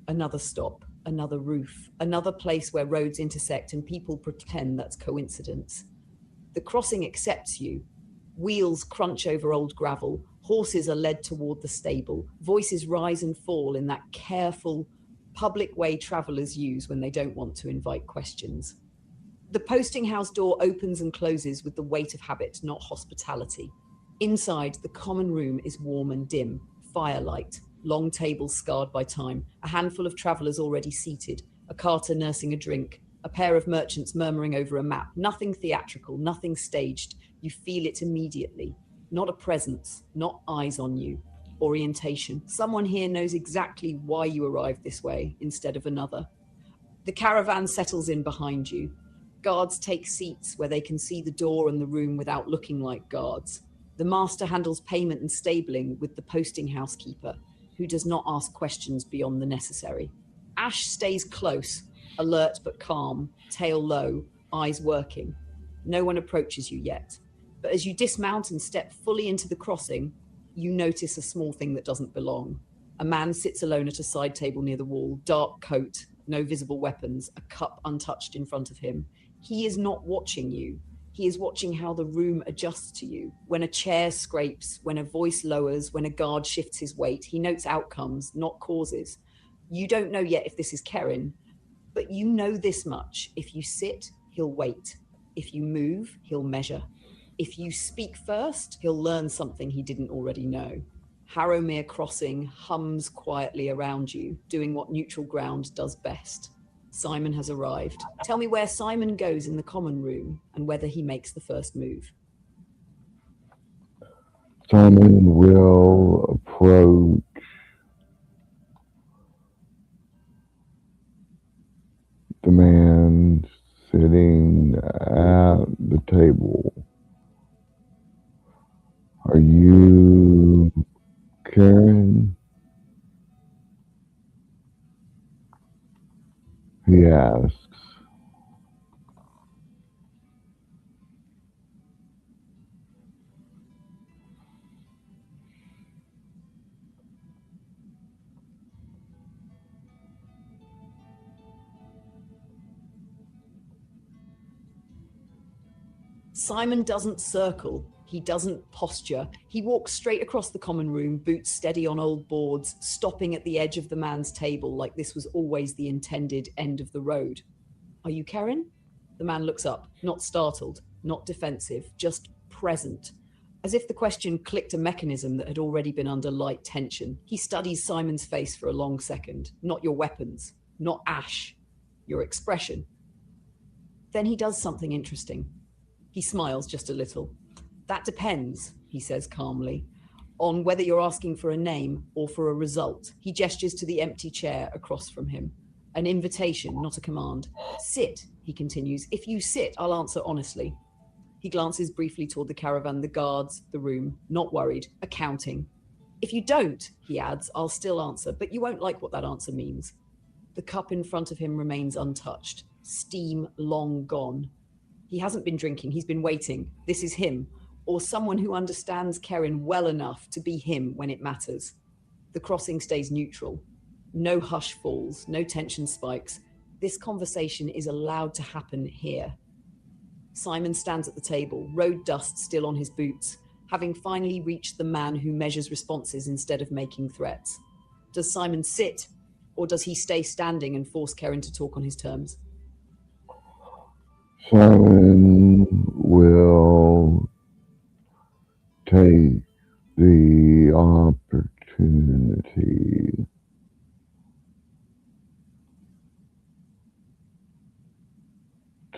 Another stop, another roof, another place where roads intersect and people pretend that's coincidence. The crossing accepts you. Wheels crunch over old gravel, horses are led toward the stable, voices rise and fall in that careful, public way travellers use when they don't want to invite questions. The posting house door opens and closes with the weight of habit, not hospitality. Inside, the common room is warm and dim, firelight, long tables scarred by time, a handful of travellers already seated, a carter nursing a drink, a pair of merchants murmuring over a map. Nothing theatrical, nothing staged. You feel it immediately. Not a presence, not eyes on you. Orientation. Someone here knows exactly why you arrived this way instead of another. The caravan settles in behind you. Guards take seats where they can see the door and the room without looking like guards. The master handles payment and stabling with the posting housekeeper, who does not ask questions beyond the necessary. Ash stays close, alert but calm, tail low, eyes working. No one approaches you yet. But as you dismount and step fully into the crossing, you notice a small thing that doesn't belong. A man sits alone at a side table near the wall, dark coat, no visible weapons, a cup untouched in front of him. He is not watching you. He is watching how the room adjusts to you. When a chair scrapes, when a voice lowers, when a guard shifts his weight, he notes outcomes, not causes. You don't know yet if this is Karen, but you know this much. If you sit, he'll wait. If you move, he'll measure. If you speak first, he'll learn something he didn't already know. Harrowmere Crossing hums quietly around you, doing what neutral ground does best. Simon has arrived. Tell me where Simon goes in the common room and whether he makes the first move. Simon will approach the man sitting at the table Are you Karen? He asks. Simon doesn't circle. He doesn't posture. He walks straight across the common room, boots steady on old boards, stopping at the edge of the man's table like this was always the intended end of the road. Are you Karen? The man looks up, not startled, not defensive, just present. As if the question clicked a mechanism that had already been under light tension. He studies Simon's face for a long second. Not your weapons, not ash, your expression. Then he does something interesting. He smiles just a little. That depends, he says calmly, on whether you're asking for a name or for a result. He gestures to the empty chair across from him. An invitation, not a command. Sit, he continues. If you sit, I'll answer honestly. He glances briefly toward the caravan, the guards, the room, not worried, accounting. If you don't, he adds, I'll still answer, but you won't like what that answer means. The cup in front of him remains untouched, steam long gone. He hasn't been drinking, he's been waiting. This is him, or someone who understands Karen well enough to be him when it matters. The crossing stays neutral. No hush falls, no tension spikes. This conversation is allowed to happen here. Simon stands at the table, road dust still on his boots, having finally reached the man who measures responses instead of making threats. Does Simon sit, or does he stay standing and force Karen to talk on his terms? Simon will take the opportunity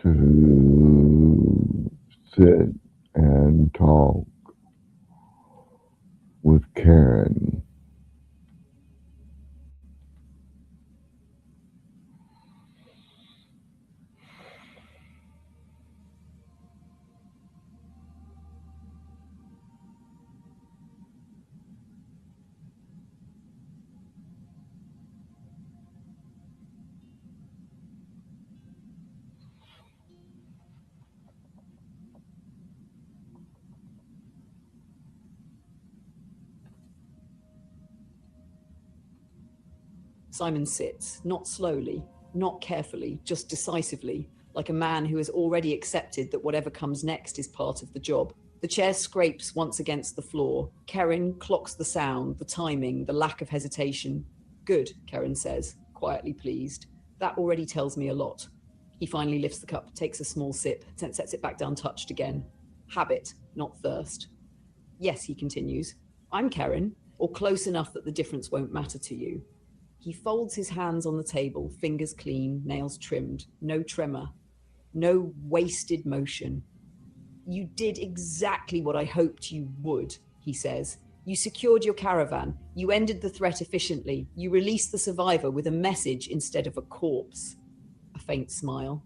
to sit and talk with Karen. Simon sits, not slowly, not carefully, just decisively, like a man who has already accepted that whatever comes next is part of the job. The chair scrapes once against the floor. Karen clocks the sound, the timing, the lack of hesitation. Good, Karen says, quietly pleased. That already tells me a lot. He finally lifts the cup, takes a small sip, then sets it back down touched again. Habit, not thirst. Yes, he continues. I'm Karen, or close enough that the difference won't matter to you. He folds his hands on the table, fingers clean, nails trimmed, no tremor, no wasted motion. You did exactly what I hoped you would, he says. You secured your caravan. You ended the threat efficiently. You released the survivor with a message instead of a corpse. A faint smile.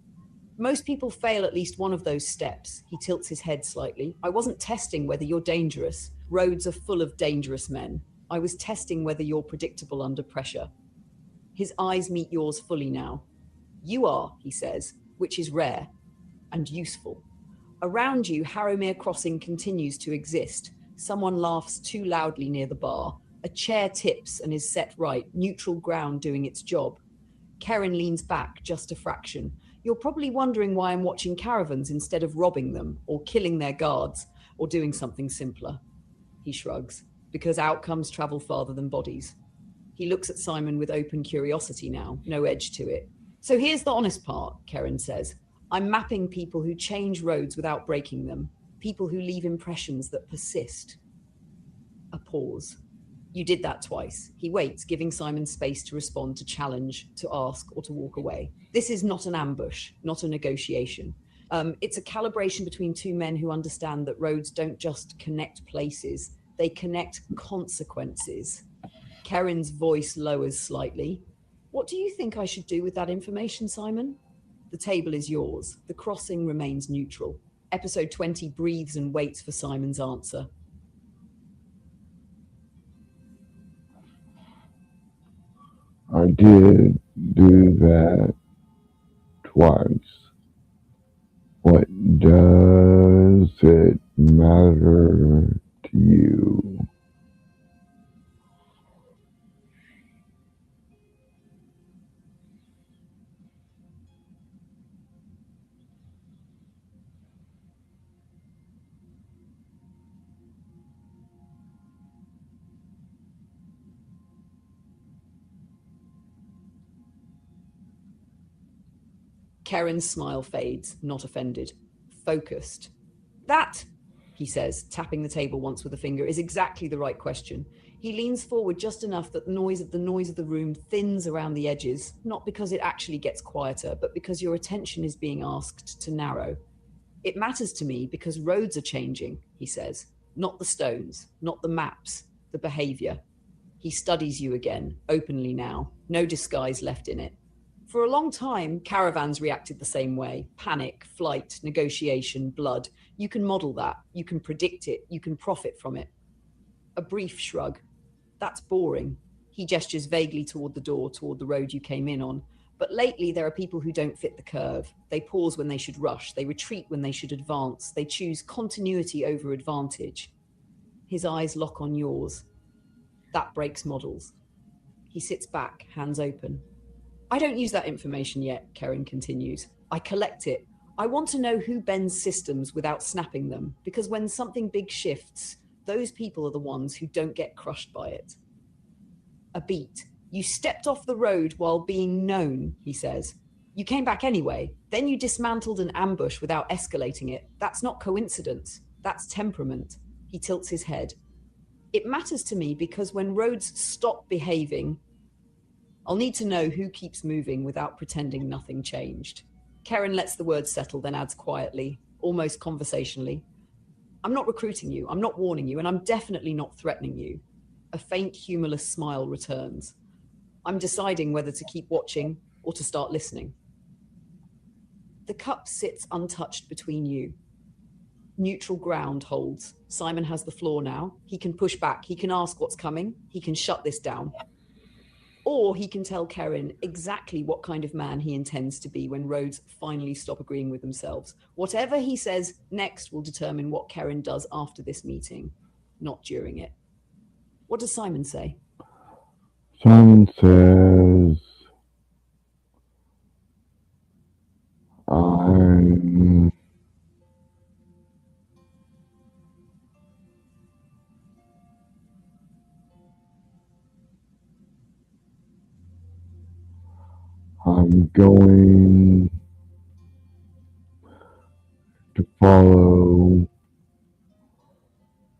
Most people fail at least one of those steps. He tilts his head slightly. I wasn't testing whether you're dangerous. Roads are full of dangerous men. I was testing whether you're predictable under pressure. His eyes meet yours fully now. You are, he says, which is rare and useful. Around you, Harrowmere Crossing continues to exist. Someone laughs too loudly near the bar. A chair tips and is set right, neutral ground doing its job. Karen leans back just a fraction. You're probably wondering why I'm watching caravans instead of robbing them, or killing their guards, or doing something simpler. He shrugs, because outcomes travel farther than bodies. He looks at Simon with open curiosity now, no edge to it. So here's the honest part, Karen says. I'm mapping people who change roads without breaking them, people who leave impressions that persist. A pause. You did that twice. He waits, giving Simon space to respond, to challenge, to ask, or to walk away. This is not an ambush, not a negotiation. It's a calibration between two men who understand that roads don't just connect places, they connect consequences. Karen's voice lowers slightly. What do you think I should do with that information, Simon? The table is yours. The crossing remains neutral. Episode 20 breathes and waits for Simon's answer. I did do that twice. What does it matter to you? Keren's smile fades, not offended. Focused. That, he says, tapping the table once with a finger, is exactly the right question. He leans forward just enough that the noise of the room thins around the edges, not because it actually gets quieter, but because your attention is being asked to narrow. It matters to me because roads are changing, he says. Not the stones, not the maps, the behavior. He studies you again, openly now, no disguise left in it. For a long time, caravans reacted the same way: panic, flight, negotiation, blood. You can model that, you can predict it, you can profit from it. A brief shrug. That's boring. He gestures vaguely toward the door, toward the road you came in on. But lately, there are people who don't fit the curve. They pause when they should rush, they retreat when they should advance, they choose continuity over advantage. His eyes lock on yours. That breaks models. He sits back, hands open. I don't use that information yet, Karen continues. I collect it. I want to know who bends systems without snapping them, because when something big shifts, those people are the ones who don't get crushed by it. A beat. You stepped off the road while being known, he says. You came back anyway. Then you dismantled an ambush without escalating it. That's not coincidence. That's temperament. He tilts his head. It matters to me because when roads stop behaving, I'll need to know who keeps moving without pretending nothing changed. Karen lets the words settle, then adds quietly, almost conversationally, I'm not recruiting you, I'm not warning you, and I'm definitely not threatening you. A faint, humorless smile returns. I'm deciding whether to keep watching or to start listening. The cup sits untouched between you. Neutral ground holds. Simon has the floor now. He can push back. He can ask what's coming. He can shut this down. Or he can tell Karen exactly what kind of man he intends to be when roads finally stop agreeing with themselves. Whatever he says next will determine what Karen does after this meeting, not during it. What does Simon say? Simon says, I'm I'm going to follow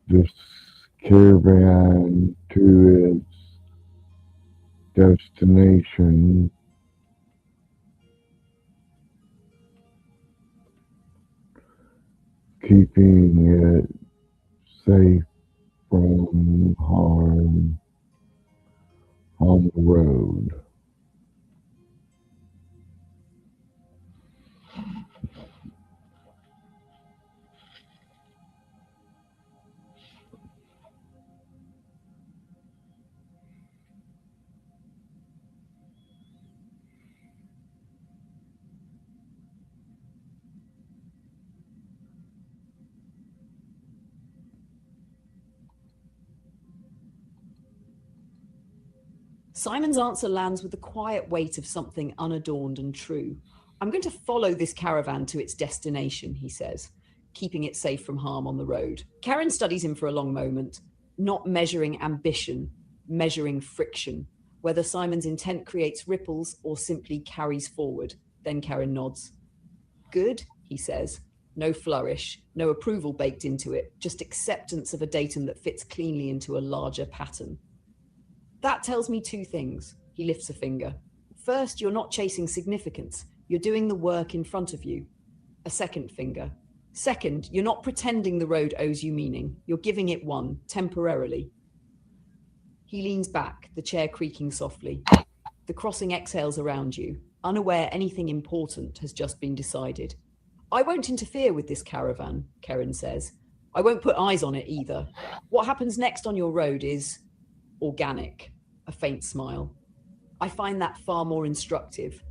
this caravan to its destination, keeping it safe from harm on the road. Simon's answer lands with the quiet weight of something unadorned and true. I'm going to follow this caravan to its destination, he says, keeping it safe from harm on the road. Karen studies him for a long moment, not measuring ambition, measuring friction, whether Simon's intent creates ripples or simply carries forward. Then Karen nods. Good, he says. No flourish, no approval baked into it, just acceptance of a datum that fits cleanly into a larger pattern. That tells me two things. He lifts a finger. First, you're not chasing significance. You're doing the work in front of you. A second finger. Second, you're not pretending the road owes you meaning. You're giving it one, temporarily. He leans back, the chair creaking softly. The crossing exhales around you, unaware anything important has just been decided. I won't interfere with this caravan, Karen says. I won't put eyes on it either. What happens next on your road is organic. A faint smile. I find that far more instructive.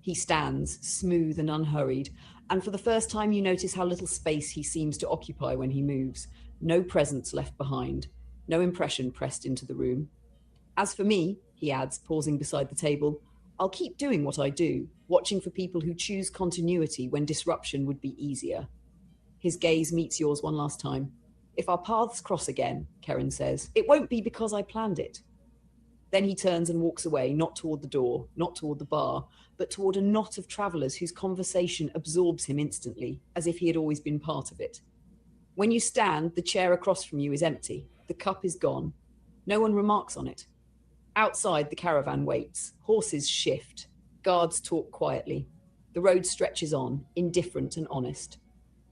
He stands, smooth and unhurried, and for the first time you notice how little space he seems to occupy when he moves. No presence left behind, no impression pressed into the room. As for me, he adds, pausing beside the table, I'll keep doing what I do, watching for people who choose continuity when disruption would be easier. His gaze meets yours one last time. If our paths cross again, Karen says, it won't be because I planned it. Then he turns and walks away, not toward the door, not toward the bar, but toward a knot of travellers whose conversation absorbs him instantly, as if he had always been part of it. When you stand, the chair across from you is empty. The cup is gone. No one remarks on it. Outside, the caravan waits. Horses shift. Guards talk quietly. The road stretches on, indifferent and honest.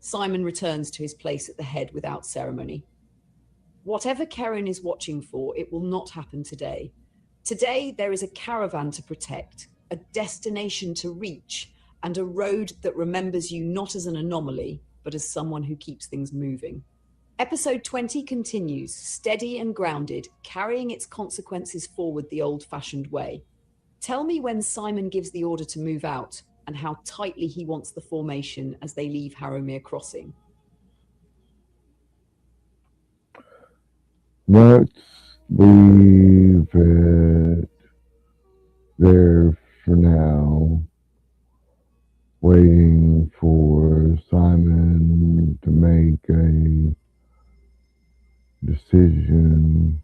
Simon returns to his place at the head without ceremony. Whatever Karen is watching for, it will not happen today. Today, there is a caravan to protect, a destination to reach, and a road that remembers you not as an anomaly, but as someone who keeps things moving. Episode 20 continues, steady and grounded, carrying its consequences forward the old-fashioned way. Tell me when Simon gives the order to move out, and how tightly he wants the formation as they leave Harrowmere Crossing. Let's leave it there for now, waiting for Simon to make a decision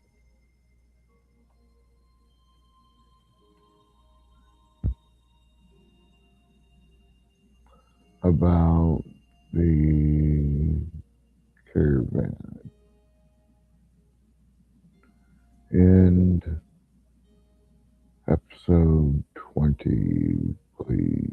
about the caravan. End episode 20, please.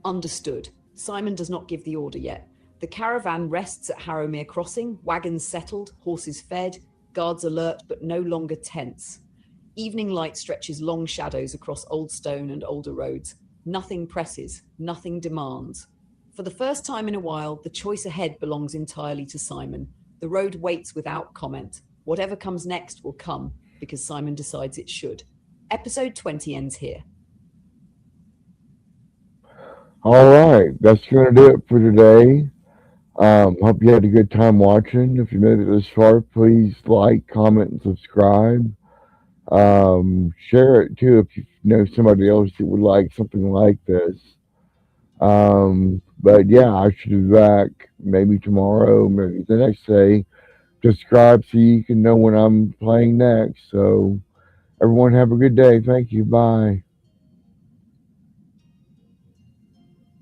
Understood. Simon does not give the order yet. The caravan rests at Harrowmere Crossing, wagons settled, horses fed, guards alert but no longer tense. Evening light stretches long shadows across old stone and older roads. Nothing presses, nothing demands. For the first time in a while, the choice ahead belongs entirely to Simon. The road waits without comment. Whatever comes next will come, because Simon decides it should. Episode 20 ends here. All right, that's going to do it for today. Hope you had a good time watching. If you made it this far, please like, comment, and subscribe. Share it too if you know somebody else that would like something like this. But yeah, I should be back maybe tomorrow, maybe the next day. Subscribe so you can know when I'm playing next. So everyone have a good day. Thank you. Bye.